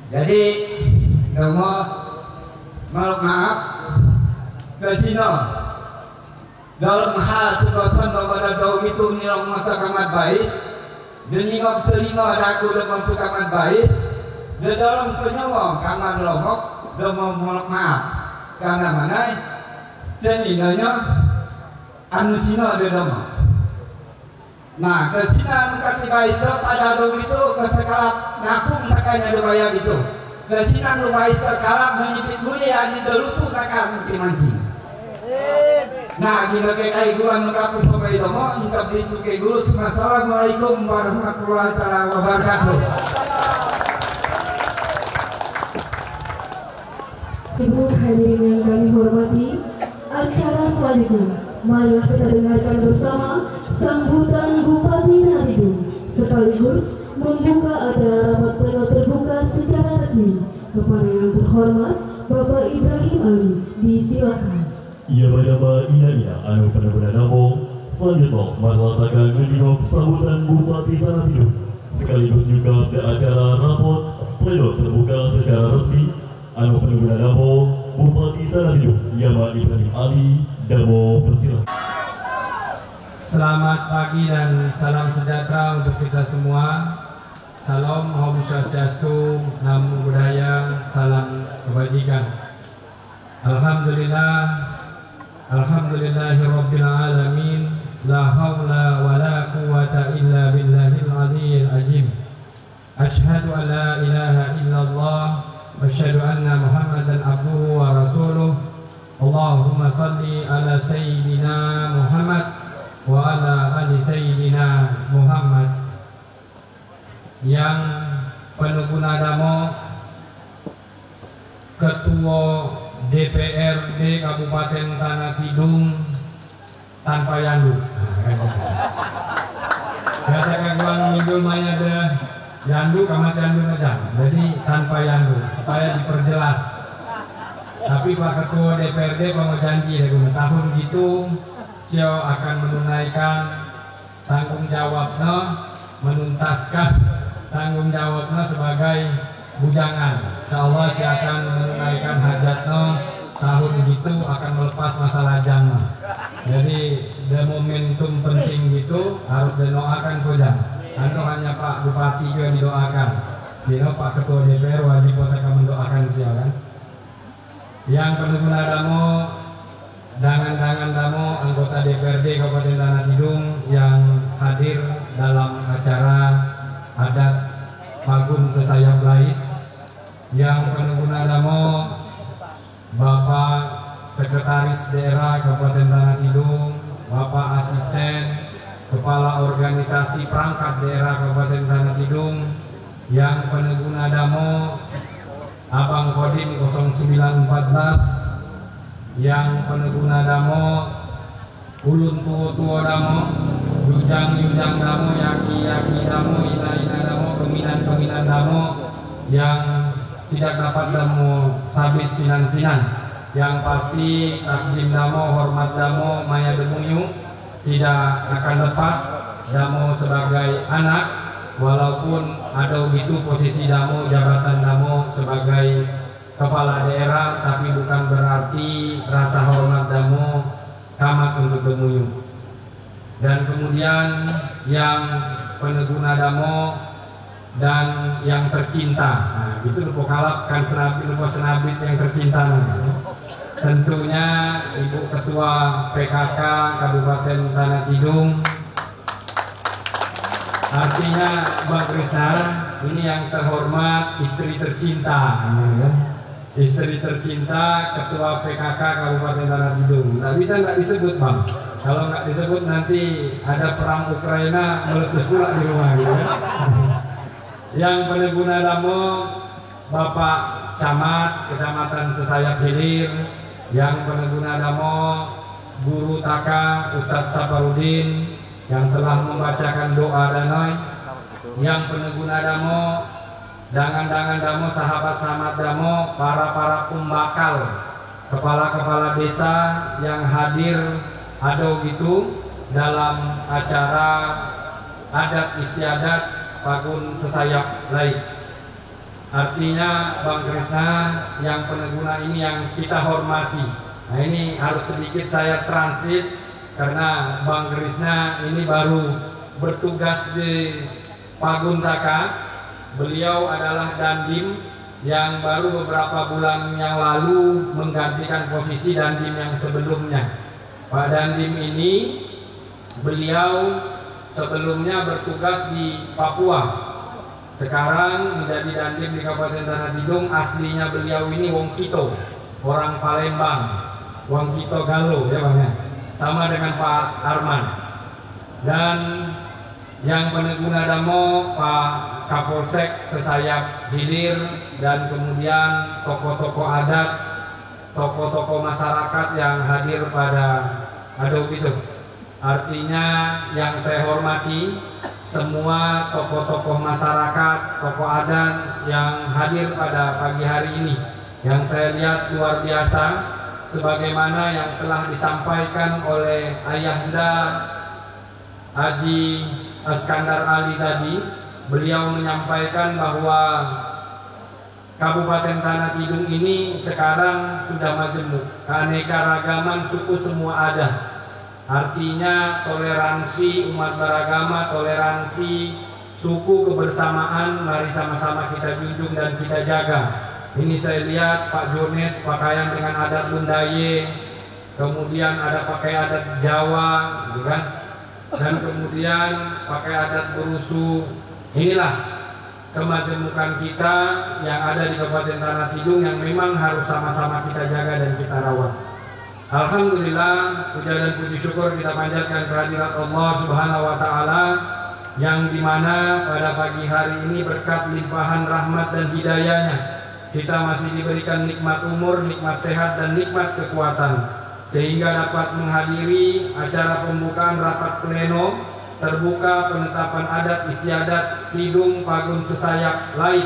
Jadi, domo maluk maaf ke sino. Dalam hal tugasan kepada dau itu nilong mata kamat baik, deningok telinga aku dalam kamat baik, di dalam penyawang kamar lomok. Dia mau mohon maaf karena mana seninanya anu sino dia domo. Nah kesinan kaki baisel pada dong itu kesekalap nakung takanya dobayar itu. Kesinan dobayar sekalap menyipit mulia di delutu takkan mungkin mancing. Nah jika kayak gua nukapus sampai domo ingkap itu kayak guru. Assalamualaikum warahmatullahi wabarakatuh. Ibu hadirin yang kami hormati, acara selanjutnya marilah kita dengarkan bersama sambutan Bupati Tanah Tidung sekaligus membuka acara rapat pleno terbuka secara resmi. Kepada yang terhormat Bapak Ibrahim Ali, disilakan. Iya pada iya anu benar-benar namo selanjutnya marlatakan ngedinok sambutan Bupati Tanah Tidung sekaligus juga ke acara rapat pleno terbuka secara resmi. Anu pengguna damo Bupati Tanah Tidung Yama Ibrahim Ali Damo persilakan. Selamat pagi dan salam sejahtera untuk kita semua. Salam Om Swastiastu, Namo Buddhaya, salam kebajikan. Alhamdulillahirabbil alamin. La haula wala quwwata illa billahil aliyyil azim. Asyhadu an la ilaha illallah Asyhadu anna Muhammadan abduhu wa rasuluh. Allahumma salli ala Sayyidina Muhammad wa ala ali Sayyidina Muhammad. Yang pengguna damo Ketua DPRD Kabupaten Tanah Tidung tanpa yandu. Katakan gua minggul maya deh yandu kamat yandu aja, jadi tanpa yandu supaya diperjelas. Tapi Pak Ketua DPRD mau janji tahun gitu Sio akan menunaikan tanggung jawabnya, menuntaskan tanggung jawabnya sebagai bujangan. Insyaallah Sio akan menunaikan hajatnya tahun gitu, akan melepas masa lajangnya. Jadi the momentum penting gitu harus didoakan kojang. Anu hanya Pak Bupati juga didoakan. Dino Pak Ketua DPR wajib kota mendoakan siaran. Yang pengguna damo, dangan-dangan damo anggota DPRD Kabupaten Tanah Tidung yang hadir dalam acara adat Pagun Sesayap Lain. Yang pengguna damo Bapak Sekretaris Daerah Kabupaten Tanah Tidung, Bapak Asisten Kepala Organisasi Perangkat Daerah Kabupaten Tanah Tidung, yang pengguna damo Abang Kodim 0914, yang pengguna damo ulun tua damo, yujang damo, yaki damo, ina damo, peminan damo, yang tidak dapat damo sabit sinan, yang pasti takdim damo, hormat damo, maya demuyu tidak akan lepas damo sebagai anak, walaupun ada itu posisi damo, jabatan damo sebagai kepala daerah, tapi bukan berarti rasa hormat damo kamat untuk demuyu. Dan kemudian yang pengguna damo dan yang tercinta, nah itu lupa kalap kan senabit yang tercinta namanya. Tentunya Ibu Ketua PKK Kabupaten Tanah Tidung, artinya Bang Krisna, ini yang terhormat istri tercinta, ya. istri tercinta Ketua PKK Kabupaten Tanah Tidung. Nggak bisa nggak disebut Bang. Kalau nggak disebut nanti ada perang Ukraina meletus pula di rumah gitu ya. Yang pengguna damo Bapak Camat Kecamatan Sesayap Hilir, yang pengguna damo Guru TK Ustadz Saparudin yang telah membacakan doa danoi, yang pengguna damo dangan-dangan damo, sahabat-sahabat damo, para pembakal, kepala-kepala desa yang hadir ada gitu dalam acara adat istiadat Pagun Sesayap Laik. Artinya Bang Krisna yang pengguna ini yang kita hormati. Nah ini harus sedikit saya transit karena Bang Krisna ini baru bertugas di Pagun Taka. Beliau adalah Dandim yang baru beberapa bulan yang lalu menggantikan posisi Dandim yang sebelumnya. Pak Dandim ini beliau sebelumnya bertugas di Papua, sekarang menjadi Dandim di Kabupaten Tanah Tidung. Aslinya beliau ini Wong Kito, orang Palembang, Wong Kito Galo ya Bang ya, sama dengan Pak Arman. Dan yang pengguna damo Pak Kapolsek Sesayap Hilir, dan kemudian tokoh-tokoh adat, tokoh-tokoh masyarakat yang hadir pada aduk itu. Artinya yang saya hormati semua tokoh-tokoh masyarakat, tokoh adat yang hadir pada pagi hari ini, yang saya lihat luar biasa sebagaimana yang telah disampaikan oleh Ayahanda Haji Iskandar Ali tadi. Beliau menyampaikan bahwa Kabupaten Tanah Tidung ini sekarang sudah majemuk, keanekaragaman suku semua ada. Artinya toleransi umat beragama, toleransi suku, kebersamaan, mari sama-sama kita junjung dan kita jaga. Ini saya lihat Pak Jones pakaian dengan adat Bundaye, kemudian ada pakai adat Jawa, gitu kan? Dan kemudian pakai adat Berusu. Inilah kemajemukan kita yang ada di Kabupaten Tanah Tidung yang memang harus sama-sama kita jaga dan kita rawat. Alhamdulillah, puja dan puji syukur kita panjatkan kehadirat Allah Subhanahu wa Ta'ala, yang dimana pada pagi hari ini berkat limpahan rahmat dan hidayahnya kita masih diberikan nikmat umur, nikmat sehat dan nikmat kekuatan, sehingga dapat menghadiri acara pembukaan rapat pleno terbuka penetapan adat istiadat Tidung Pagun Sesayap Laik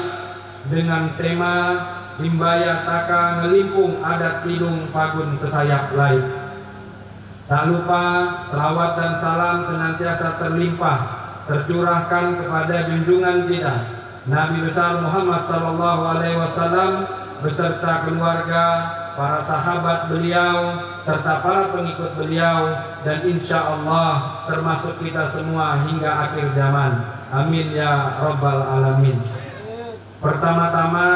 dengan tema Himbaya Taka Ngelimpung Adat Tidung Pagun Sesayap Laik. Tak lupa selawat dan salam senantiasa terlimpah tercurahkan kepada junjungan kita Nabi besar Muhammad SAW beserta keluarga, para sahabat beliau, serta para pengikut beliau, dan insya Allah termasuk kita semua hingga akhir zaman. Amin ya Rabbal Alamin. Pertama-tama,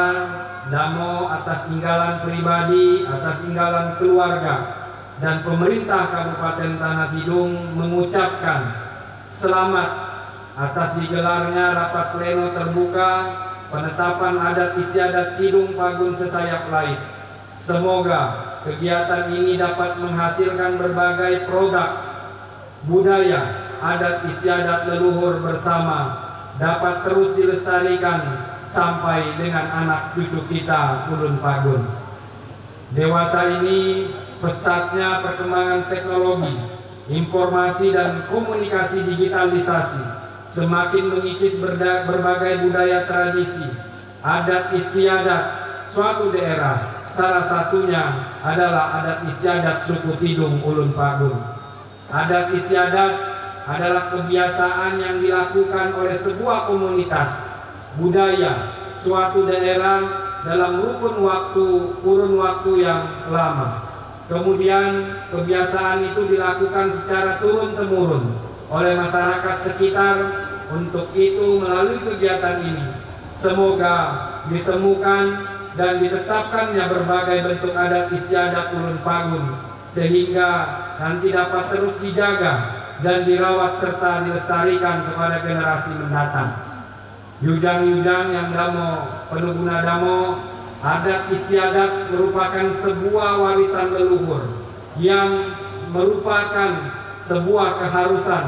damo atas inggalan pribadi, atas inggalan keluarga, dan pemerintah Kabupaten Tanah Tidung mengucapkan selamat atas digelarnya rapat pleno terbuka penetapan adat istiadat Tidung Pagun Sesayap Laik. Semoga kegiatan ini dapat menghasilkan berbagai produk budaya adat istiadat leluhur bersama, dapat terus dilestarikan sampai dengan anak cucu kita ulun pagun. Dewasa ini pesatnya perkembangan teknologi, informasi dan komunikasi digitalisasi semakin mengikis berbagai budaya tradisi, adat istiadat suatu daerah. Salah satunya adalah adat istiadat suku Tidung Ulun Pagun. Adat istiadat adalah kebiasaan yang dilakukan oleh sebuah komunitas budaya suatu daerah dalam kurun waktu yang lama. Kemudian kebiasaan itu dilakukan secara turun-temurun oleh masyarakat sekitar. Untuk itu melalui kegiatan ini semoga ditemukan dan ditetapkannya berbagai bentuk adat istiadat Ulun Pagun, sehingga nanti dapat terus dijaga dan dirawat serta dilestarikan kepada generasi mendatang. Yujang-yujang yang damo, penuguna damo, Adat istiadat merupakan sebuah warisan leluhur yang merupakan sebuah keharusan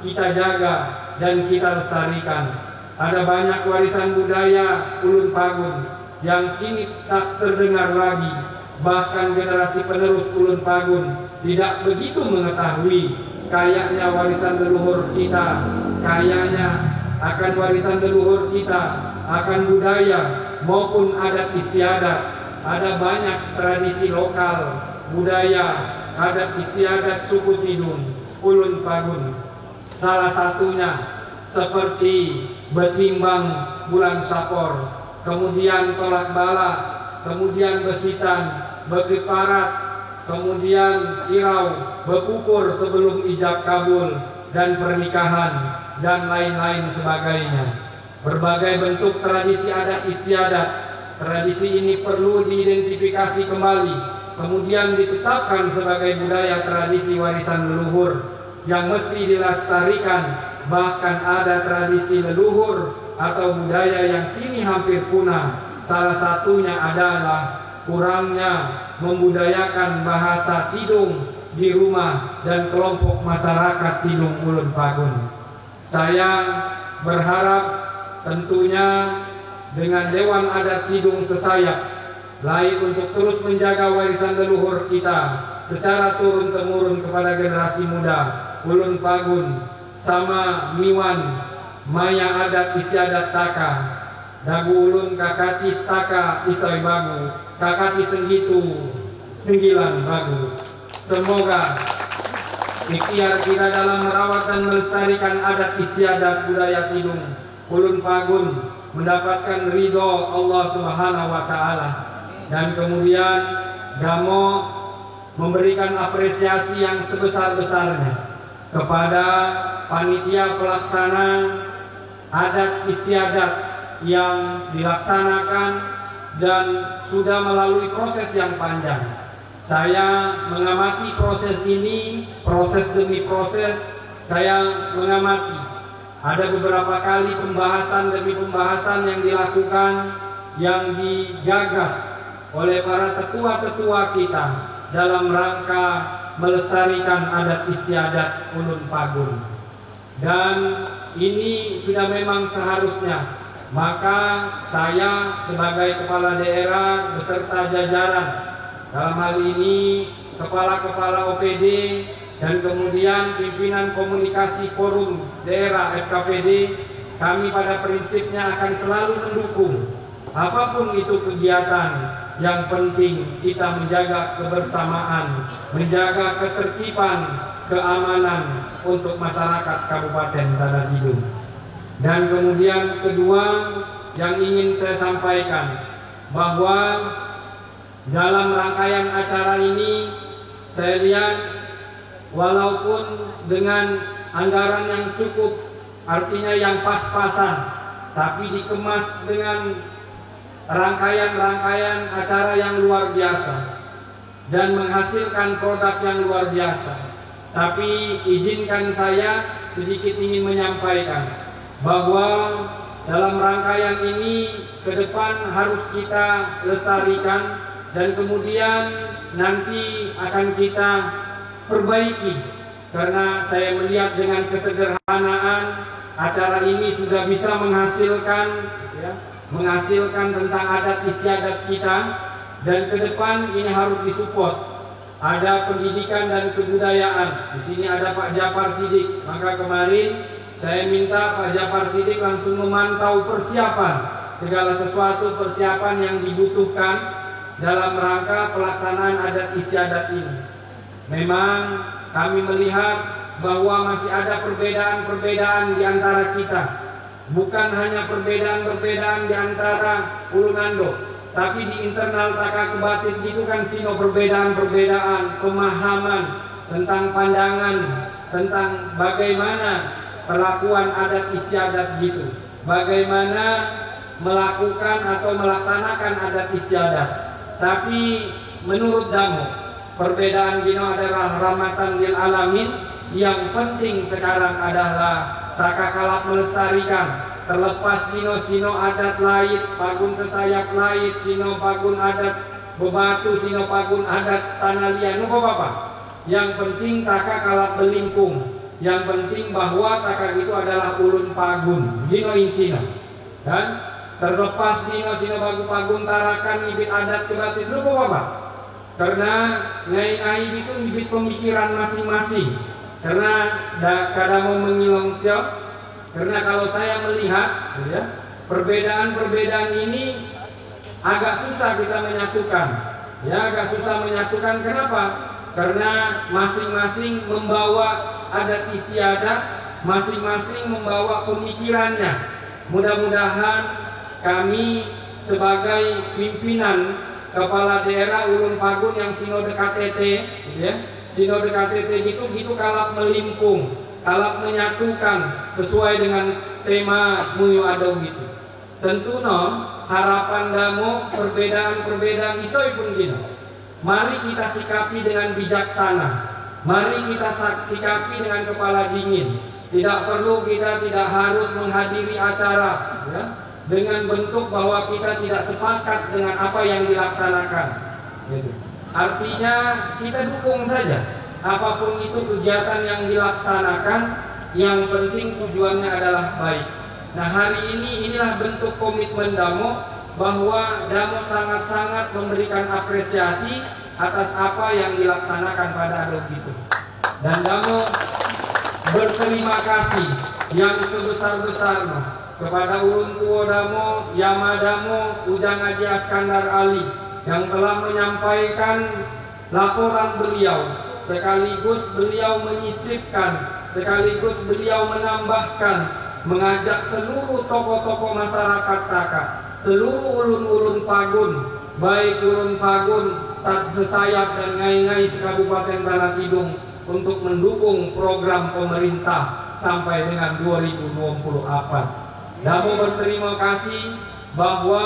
kita jaga dan kita lestarikan. Ada banyak warisan budaya Ulun Pagun yang kini tak terdengar lagi. Bahkan generasi penerus Ulun Pagun tidak begitu mengetahui kayaknya warisan leluhur kita, kayaknya akan warisan leluhur kita, akan budaya maupun adat istiadat. Ada banyak tradisi lokal, budaya, adat istiadat suku Tidung, Ulun Pagun. Salah satunya seperti betimbang bulan sapor, kemudian tolak bala, kemudian besitan, bekiparat, kemudian sirau, bekukur sebelum ijab kabul dan pernikahan dan lain-lain sebagainya. Berbagai bentuk tradisi adat istiadat, tradisi ini perlu diidentifikasi kembali, kemudian ditetapkan sebagai budaya tradisi warisan leluhur yang mesti dilestarikan. Bahkan ada tradisi leluhur atau budaya yang kini hampir punah. Salah satunya adalah kurangnya membudayakan bahasa Tidung di rumah dan kelompok masyarakat Tidung Ulun Pagun. Saya berharap tentunya dengan Dewan Adat Tidung Sesayap lain untuk terus menjaga warisan leluhur kita secara turun-temurun kepada generasi muda Ulun Pagun sama miwan maya adat istiadat taka dagu ulun kakati taka isoi bagu kakati senggitu senggilan bagu. Semoga ikhtiar kita dalam merawat dan melestarikan adat istiadat budaya Tidung Ulun Pagun mendapatkan ridho Allah Subhanahu wa Ta'ala, dan kemudian Gamo memberikan apresiasi yang sebesar-besarnya kepada panitia pelaksana adat istiadat yang dilaksanakan dan sudah melalui proses yang panjang. Saya mengamati proses ini, proses demi proses, saya mengamati. Ada beberapa kali pembahasan demi pembahasan yang dilakukan, yang digagas oleh para tetua-tetua kita dalam rangka melestarikan adat istiadat Ulun Pagun. Dan ini sudah memang seharusnya. Maka saya sebagai kepala daerah beserta jajaran, dalam hal ini kepala-kepala OPD dan kemudian pimpinan komunikasi forum daerah FKPD, kami pada prinsipnya akan selalu mendukung apapun itu kegiatan. Yang penting kita menjaga kebersamaan, menjaga ketertiban, keamanan untuk masyarakat Kabupaten Tanah Tidung. Dan kemudian kedua yang ingin saya sampaikan, bahwa dalam rangkaian acara ini saya lihat walaupun dengan anggaran yang cukup, artinya yang pas-pasan, tapi dikemas dengan rangkaian-rangkaian acara yang luar biasa dan menghasilkan produk yang luar biasa. Tapi izinkan saya sedikit ingin menyampaikan bahwa dalam rangkaian ini ke depan harus kita lestarikan dan kemudian nanti akan kita perbaiki, karena saya melihat dengan kesederhanaan acara ini sudah bisa menghasilkan tentang adat istiadat kita, dan ke depan ini harus disupport. Ada pendidikan dan kebudayaan. Di sini ada Pak Jafar Sidik. Maka kemarin saya minta Pak Jafar Sidik langsung memantau persiapan, segala sesuatu persiapan yang dibutuhkan dalam rangka pelaksanaan adat istiadat ini. Memang kami melihat bahwa masih ada perbedaan-perbedaan di antara kita. Bukan hanya perbedaan-perbedaan di antara Ulunando, tapi di internal Taka Kebatik itu kan sino perbedaan-perbedaan pemahaman tentang pandangan, tentang bagaimana perlakuan adat istiadat gitu, bagaimana melakukan atau melaksanakan adat istiadat. Tapi menurut Damo, perbedaan Gino adalah rahmatan lil alamin. Yang penting sekarang adalah Taka Kalap melestarikan terlepas dino sino adat lait pagun tesayak lait sino pagun adat bebatu sino pagun adat tanah liat nuko bapak. Yang penting taka kalak belingkung, yang penting bahwa taka itu adalah ulun pagun dino intina kan. Terlepas dino sino pagun tarakan ibit adat kebatin nuko bapak. Karena ngai-ngai itu ibit pemikiran masing-masing. Karena kadang mau mengilong siap. Karena kalau saya melihat ya, perbedaan-perbedaan ini agak susah kita menyatukan. Ya, agak susah menyatukan. Kenapa? Karena masing-masing membawa adat istiadat, masing-masing membawa pemikirannya. Mudah-mudahan kami sebagai pimpinan kepala daerah ulun pagun yang sinode KTT ya, sinode KTT gitu kalap melimpung, kalap menyatukan sesuai dengan tema Muyo Adau gitu. Tentu harapan damo perbedaan-perbedaan isoi pun gini. Mari kita sikapi dengan bijaksana. Mari kita sikapi dengan kepala dingin. Tidak perlu kita tidak harus menghadiri acara ya, dengan bentuk bahwa kita tidak sepakat dengan apa yang dilaksanakan. Gitu. Artinya kita dukung saja apapun itu kegiatan yang dilaksanakan, yang penting tujuannya adalah baik. Nah hari ini inilah bentuk komitmen Damo bahwa Damo sangat-sangat memberikan apresiasi atas apa yang dilaksanakan pada Adau itu. Dan Damo berterima kasih yang sebesar-besarnya kepada ulun tua Damo, Yama Damo, Ujang Haji Askandar Ali yang telah menyampaikan laporan beliau, sekaligus beliau menyisipkan, sekaligus beliau menambahkan, mengajak seluruh tokoh-tokoh masyarakat Taka, seluruh ulun-ulun pagun, baik ulun pagun, tak sesayap dan ngai-ngai Kabupaten Tanah Tidung untuk mendukung program pemerintah sampai dengan 2024. Damo berterima kasih bahwa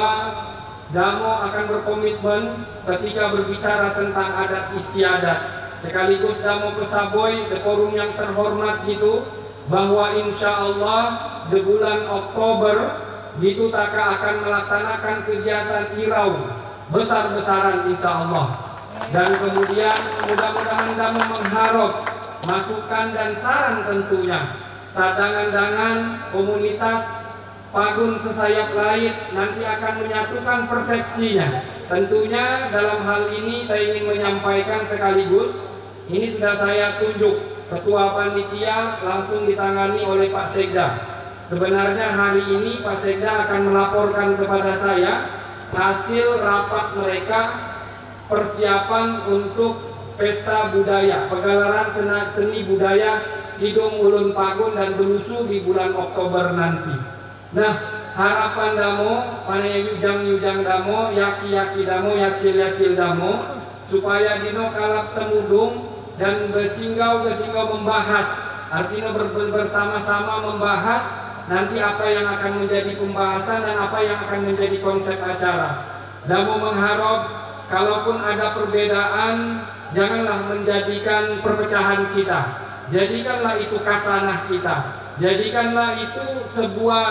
Damo akan berkomitmen ketika berbicara tentang adat istiadat. Sekaligus Damo Pesaboy, the forum yang terhormat gitu, bahwa insya Allah di bulan Oktober gitu Taka akan melaksanakan kegiatan irau besar-besaran insya Allah. Dan kemudian mudah-mudahan Damo mengharap masukan dan saran tentunya tadangan-dangan komunitas Pagun Sesayap Lait nanti akan menyatukan persepsinya. Tentunya dalam hal ini saya ingin menyampaikan sekaligus, ini sudah saya tunjuk Ketua Panitia langsung ditangani oleh Pak Sekda. Sebenarnya hari ini Pak Sekda akan melaporkan kepada saya hasil rapat mereka persiapan untuk pesta budaya, pegelaran seni budaya Tidung Ulun Pagun dan Belusu di bulan Oktober nanti. Nah, harapan Damo, panaya yujang-yujang Damo, yaki-yaki Damo, yakil-yakil Damo, supaya dino kalap temudung dan bersinggau-bersinggau membahas, artinya bersama-sama membahas nanti apa yang akan menjadi pembahasan dan apa yang akan menjadi konsep acara. Damo mengharap kalaupun ada perbedaan, janganlah menjadikan perpecahan kita. Jadikanlah itu kasanah kita. Jadikanlah itu sebuah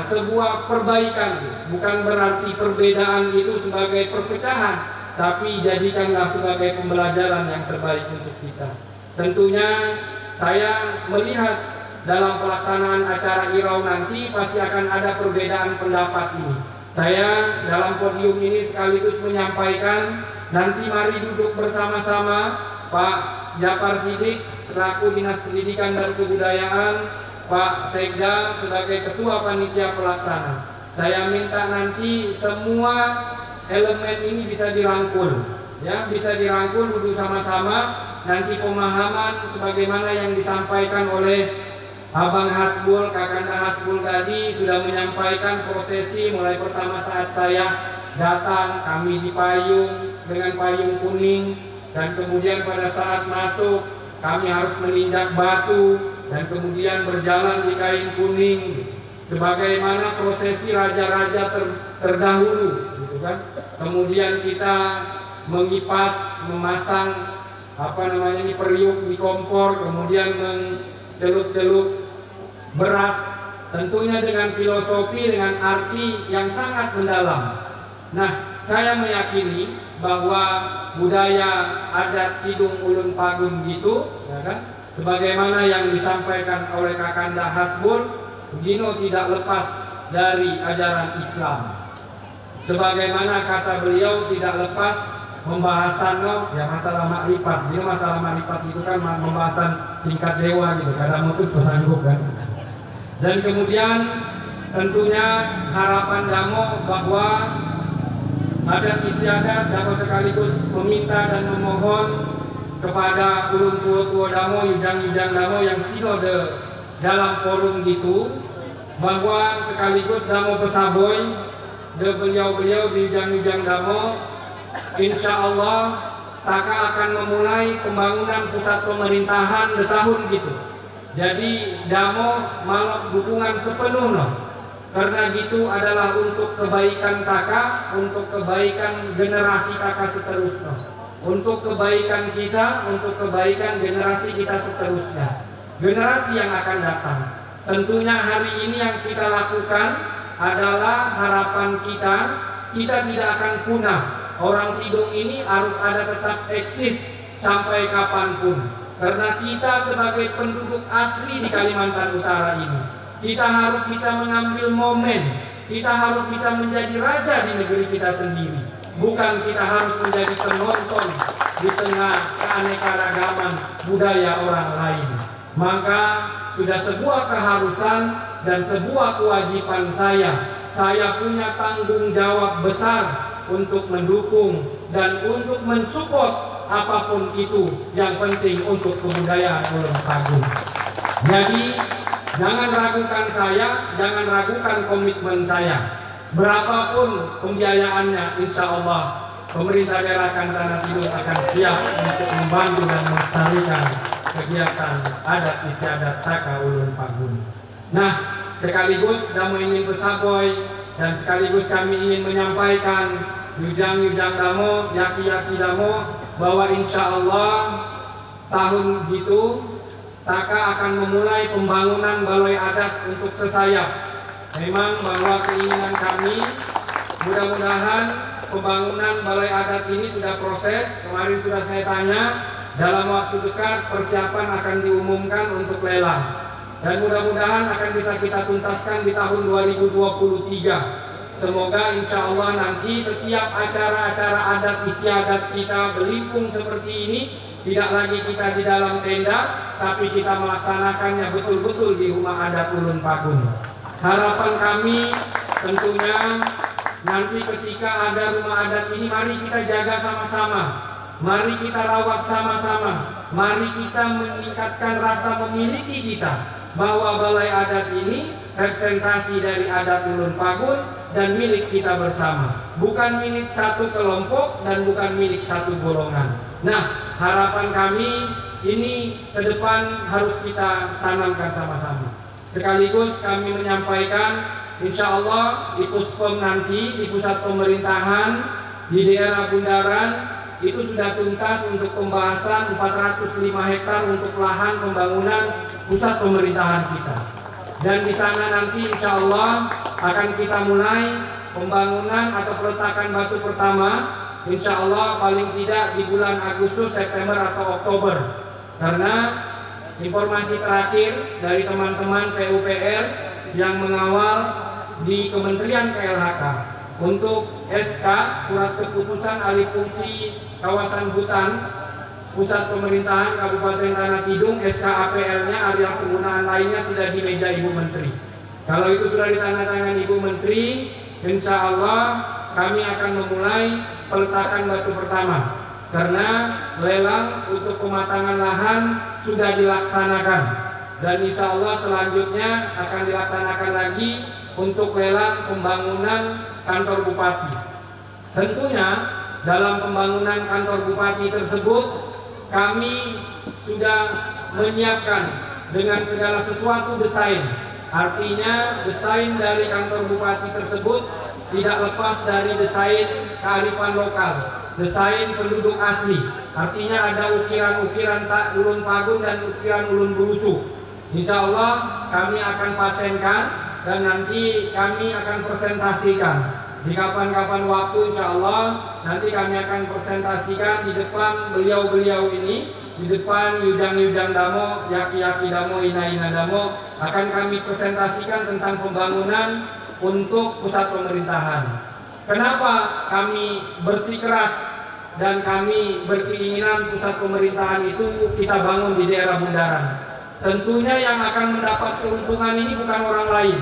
sebuah perbaikan. Bukan berarti perbedaan itu sebagai perpecahan, tapi jadikanlah sebagai pembelajaran yang terbaik untuk kita. Tentunya saya melihat dalam pelaksanaan acara irau nanti pasti akan ada perbedaan pendapat ini. Saya dalam podium ini sekaligus menyampaikan, nanti mari duduk bersama-sama Pak Japar Sidik selaku Dinas Pendidikan dan Kebudayaan, Pak Sekda sebagai Ketua Panitia Pelaksana. Saya minta nanti semua elemen ini bisa dirangkul, ya, bisa dirangkul duduk sama-sama. Nanti pemahaman sebagaimana yang disampaikan oleh Abang Hasbul, Kakanda Hasbul tadi sudah menyampaikan prosesi mulai pertama saat saya datang, kami dipayung dengan payung kuning, dan kemudian pada saat masuk kami harus meninjak batu dan kemudian berjalan di kain kuning, sebagaimana prosesi raja-raja terdahulu, gitu kan. Kemudian kita mengipas, memasang periuk di kompor, kemudian mencelup-celup beras tentunya dengan filosofi, dengan arti yang sangat mendalam. Nah, saya meyakini bahwa budaya adat Tidung Ulun Pagun gitu, ya kan? Sebagaimana yang disampaikan oleh Kakanda Hasbul, Gino tidak lepas dari ajaran Islam. Sebagaimana kata beliau tidak lepas pembahasan ya masalah makrifat. Dia masalah makrifat itu kan pembahasan tingkat dewa gitu. Kadang mungkin pesanggup kan. Dan kemudian tentunya harapan Damo bahwa adat istiadat Damo sekaligus meminta dan memohon kepada ulun tua Damo, yujang Damo yang sinode dalam forum gitu, bahwa sekaligus Damo pesaboy de beliau-beliau di yujang Damo, insya Allah Taka akan memulai pembangunan pusat pemerintahan di tahun gitu. Jadi Damo mau dukungan sepenuhnya, karena gitu adalah untuk kebaikan Taka, untuk kebaikan generasi Taka seterusnya, untuk kebaikan kita, untuk kebaikan generasi kita seterusnya, generasi yang akan datang. Tentunya hari ini yang kita lakukan adalah harapan kita tidak akan punah. Orang Tidung ini harus ada tetap eksis sampai kapanpun, karena kita sebagai penduduk asli di Kalimantan Utara ini, kita harus bisa mengambil momen, kita harus bisa menjadi raja di negeri kita sendiri. Bukan kita harus menjadi penonton di tengah keanekaragaman budaya orang lain. Maka sudah sebuah keharusan dan sebuah kewajiban saya punya tanggung jawab besar untuk mendukung dan untuk mensupport apapun itu yang penting untuk kebudayaan Ulun Pagun. Jadi jangan ragukan saya, jangan ragukan komitmen saya. Berapapun pembiayaannya, insya Allah pemerintah daerah Tanah Tidung akan siap untuk membantu dan melestarikan kegiatan adat istiadat Taka Ulun Pagun. Nah, sekaligus Damo ingin bersaboy dan sekaligus kami ingin menyampaikan yujang Damo, yaki Damo, bahwa insya Allah tahun gitu Taka akan memulai pembangunan balai adat untuk sesayap. Memang bahwa keinginan kami, mudah-mudahan pembangunan balai adat ini sudah proses. Kemarin sudah saya tanya, dalam waktu dekat persiapan akan diumumkan untuk lelang, dan mudah-mudahan akan bisa kita tuntaskan di tahun 2023. Semoga insya Allah nanti setiap acara-acara adat istiadat kita berlimpung seperti ini, tidak lagi kita di dalam tenda, tapi kita melaksanakannya betul-betul di rumah adat Ulun Pagun. Harapan kami tentunya nanti ketika ada rumah adat ini, mari kita jaga sama-sama, mari kita rawat sama-sama, mari kita meningkatkan rasa memiliki kita, bahwa balai adat ini representasi dari adat Ulun Pagun dan milik kita bersama, bukan milik satu kelompok dan bukan milik satu golongan. Nah, harapan kami ini ke depan harus kita tanamkan sama-sama. Sekaligus kami menyampaikan, insya Allah di Puspem nanti, di pusat pemerintahan di daerah Bundaran itu sudah tuntas untuk pembahasan 405 hektar untuk lahan pembangunan pusat pemerintahan kita. Dan di sana nanti insya Allah akan kita mulai pembangunan atau peletakan batu pertama, insya Allah paling tidak di bulan Agustus, September atau Oktober. Karena informasi terakhir dari teman-teman PUPR yang mengawal di Kementerian KLHK untuk SK surat keputusan alih fungsi kawasan hutan pusat pemerintahan Kabupaten Tanah Tidung, SK APL-nya, area penggunaan lainnya sudah di meja Ibu Menteri. Kalau itu sudah ditandatangani Ibu Menteri, insya Allah kami akan memulai peletakan batu pertama. Karena lelang untuk pematangan lahan sudah dilaksanakan, dan insya Allah selanjutnya akan dilaksanakan lagi untuk lelang pembangunan kantor bupati. Tentunya dalam pembangunan kantor bupati tersebut kami sudah menyiapkan dengan segala sesuatu desain. Artinya desain dari kantor bupati tersebut tidak lepas dari desain kearifan lokal, desain penduduk asli. Artinya ada ukiran-ukiran Ulun Pagun dan ukiran Ulun Burusu. Insya Allah kami akan patenkan dan nanti kami akan presentasikan di kapan-kapan waktu. Insya Allah nanti kami akan presentasikan di depan beliau-beliau ini, di depan Yujang-Yujang Damo, Yaki-Yaki Damo, Ina-Ina Damo, akan kami presentasikan tentang pembangunan untuk pusat pemerintahan. Kenapa kami bersikeras dan kami berkeinginan pusat pemerintahan itu kita bangun di daerah bundaran? Tentunya yang akan mendapat keuntungan ini bukan orang lain.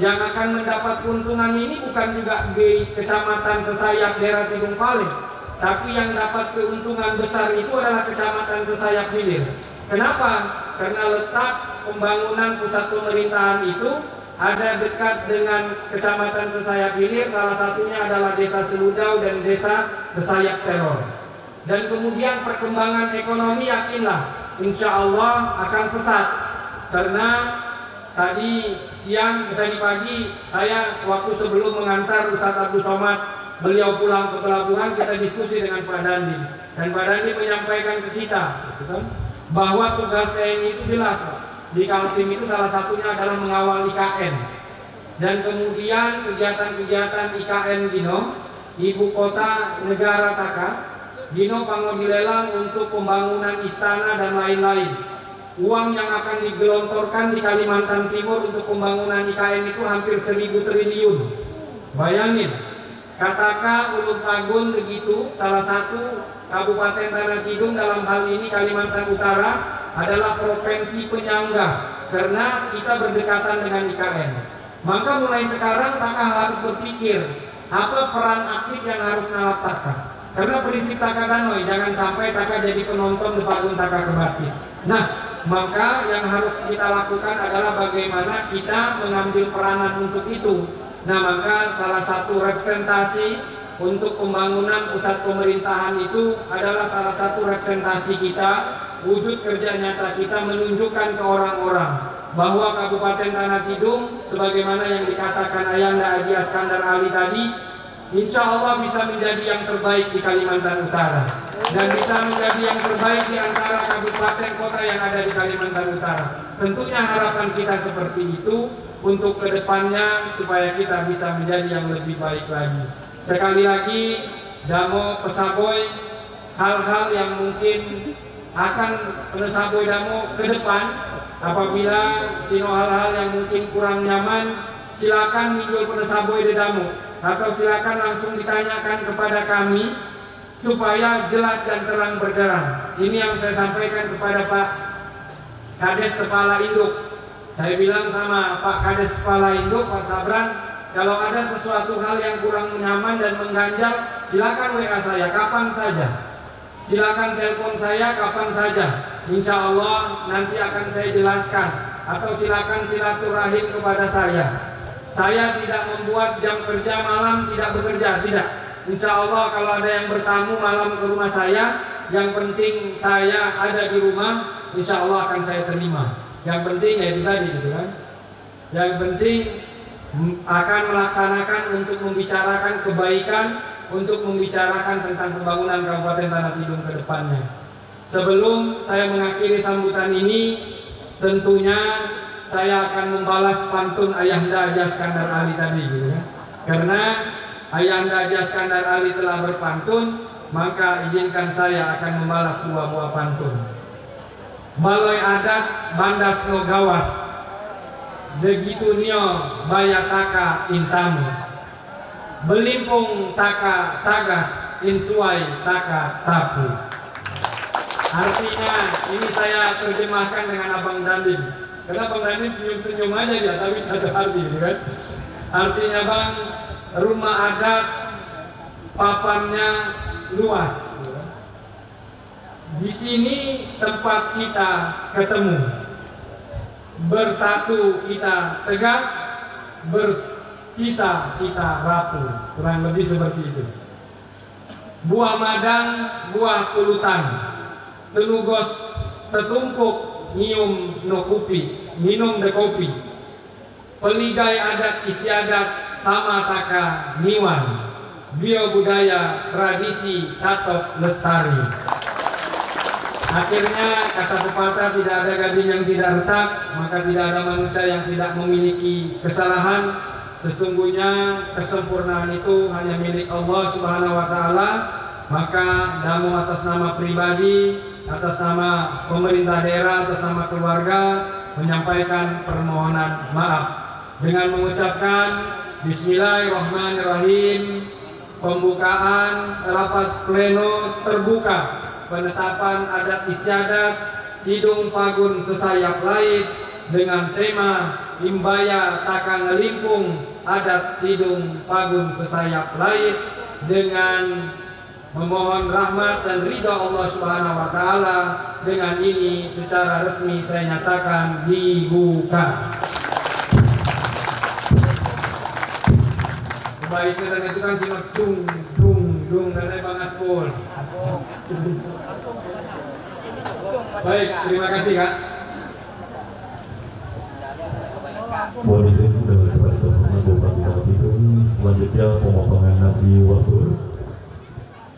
Yang akan mendapat keuntungan ini bukan juga di Kecamatan Sesayap daerah Tidung Pale, tapi yang dapat keuntungan besar itu adalah Kecamatan Sesayap Hilir. Kenapa? Karena letak pembangunan pusat pemerintahan itu ada dekat dengan Kecamatan Sesayap Hilir, salah satunya adalah Desa Seludau dan Desa Sesayap Seror. Dan kemudian perkembangan ekonomi yakinlah insya Allah akan pesat, karena tadi siang, tadi pagi saya waktu sebelum mengantar Ustadz Abdul Somad beliau pulang ke pelabuhan, kita diskusi dengan Pak Dandi, dan Pak Dandi menyampaikan ke kita bahwa tugas TNI itu jelas, Pak. Di Kaltim itu salah satunya adalah mengawal IKN, dan kemudian kegiatan-kegiatan IKN Gino, ibu kota negara Taka, Gino pango dilelang untuk pembangunan istana dan lain-lain. Uang yang akan digelontorkan di Kalimantan Timur untuk pembangunan IKN itu hampir 1.000 triliun. Bayangin, Kataka, Ulum Agun begitu, salah satu Kabupaten Tanah Tidung dalam hal ini Kalimantan Utara adalah provinsi penyangga karena kita berdekatan dengan IKN. Maka mulai sekarang Taka harus berpikir apa peran aktif yang harus ngalap Taka. Karena prinsip Taka Danoi, jangan sampai Taka jadi penonton di panggung Taka kebakti. Nah, maka yang harus kita lakukan adalah bagaimana kita mengambil peranan untuk itu. Nah, maka salah satu representasi untuk pembangunan pusat pemerintahan itu adalah salah satu representasi kita, wujud kerja nyata kita menunjukkan ke orang-orang bahwa Kabupaten Tanah Tidung, sebagaimana yang dikatakan Ayanda Haji Iskandar Ali tadi, insya Allah bisa menjadi yang terbaik di Kalimantan Utara dan bisa menjadi yang terbaik di antara kabupaten kota yang ada di Kalimantan Utara. Tentunya harapan kita seperti itu untuk kedepannya supaya kita bisa menjadi yang lebih baik lagi. Sekali lagi, Damo Pesaboy, hal-hal yang mungkin akan Pesaboy Damo ke depan, apabila sino hal-hal yang mungkin kurang nyaman, silakan muncul Pesaboy di Damo, atau silakan langsung ditanyakan kepada kami supaya jelas dan terang berderang. Ini yang saya sampaikan kepada Pak Kades Kepala Induk. Saya bilang sama Pak Kades Kepala Induk, Pak Sabran, kalau ada sesuatu hal yang kurang nyaman dan mengganjal, silakan WA saya kapan saja, silakan telepon saya kapan saja. Insya Allah nanti akan saya jelaskan, atau silakan silaturahim kepada saya. Saya tidak membuat jam kerja malam tidak bekerja, tidak. Insya Allah kalau ada yang bertamu malam ke rumah saya, yang penting saya ada di rumah, insya Allah akan saya terima. Yang penting ya itu tadi gitu kan. Yang penting akan melaksanakan untuk membicarakan kebaikan, untuk membicarakan tentang pembangunan Kabupaten Tanah Tidung ke depannya. Sebelum saya mengakhiri sambutan ini, tentunya saya akan membalas pantun Ayahanda Haji Iskandar Ali tadi gitu ya. Karena Ayahanda Haji Iskandar Ali telah berpantun, maka izinkan saya akan membalas dua buah pantun. Baloi adat bandas no gawas, begitu nio bayataka intamu, belimpung taka tagas insuai taka tapu. Artinya ini saya terjemahkan dengan Abang Dandim, karena Abang Dandim senyum-senyum aja dia, tapi ada arti gitu kan. Artinya Bang, rumah adat papannya luas. Di sini tempat kita ketemu, bersatu kita tegas, berpisah kita rapuh. Kurang lebih seperti itu. Buah madang, buah kulutan, tenugos tetumpuk, nyium no kopi, minum de kopi. Peligai adat istiadat sama taka niwan, bio budaya tradisi tatok lestari. Akhirnya kata pepatah, tidak ada gading yang tidak retak, maka tidak ada manusia yang tidak memiliki kesalahan. Sesungguhnya kesempurnaan itu hanya milik Allah Subhanahu wa taala. Maka Damu atas nama pribadi, atas nama pemerintah daerah, atas nama keluarga menyampaikan permohonan maaf dengan mengucapkan Bismillahirrahmanirrahim. Pembukaan rapat pleno terbuka penetapan adat istiadat Tidung Pagun Sesayap Laid dengan tema Imbaya Taka Ngelimpung adat Tidung Pagun Sesayap Laid, dengan memohon rahmat dan ridha Allah Subhanahu wa taala. Dengan ini secara resmi saya nyatakan dibuka. Baik, saya itu kan simak dung dan Bang Aspol. Baik, terima kasih Kak. Mohon izin kepada teman-teman Bupati Taratidung. Selanjutnya pemotongan nasi wasur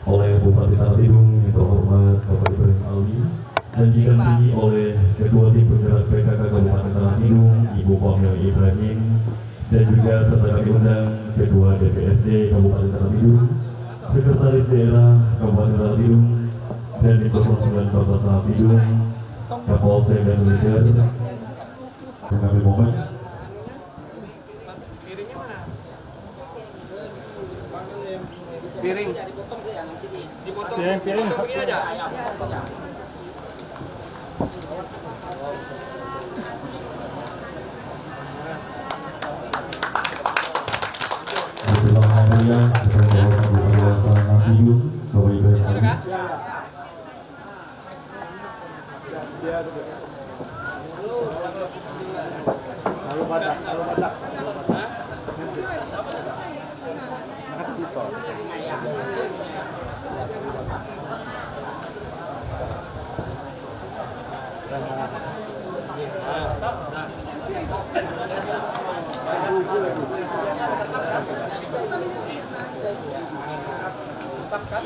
oleh Bupati Taratidung yang terhormat Bapak Ibrahim Ali, dan didampingi oleh Ketua Tim Penggerak PKK Kabupaten Taratidung Ibu Famil Ibrahim, dan juga serta kami undang Ketua DPRD Kabupaten Taratidung, Sekretaris Daerah Kabupaten Taratidung, dan di 09 Kota Taratidung, Kapolsek dan Militer. Mengambil momen. Piring. Dipotong. Piring. Aja. Kan?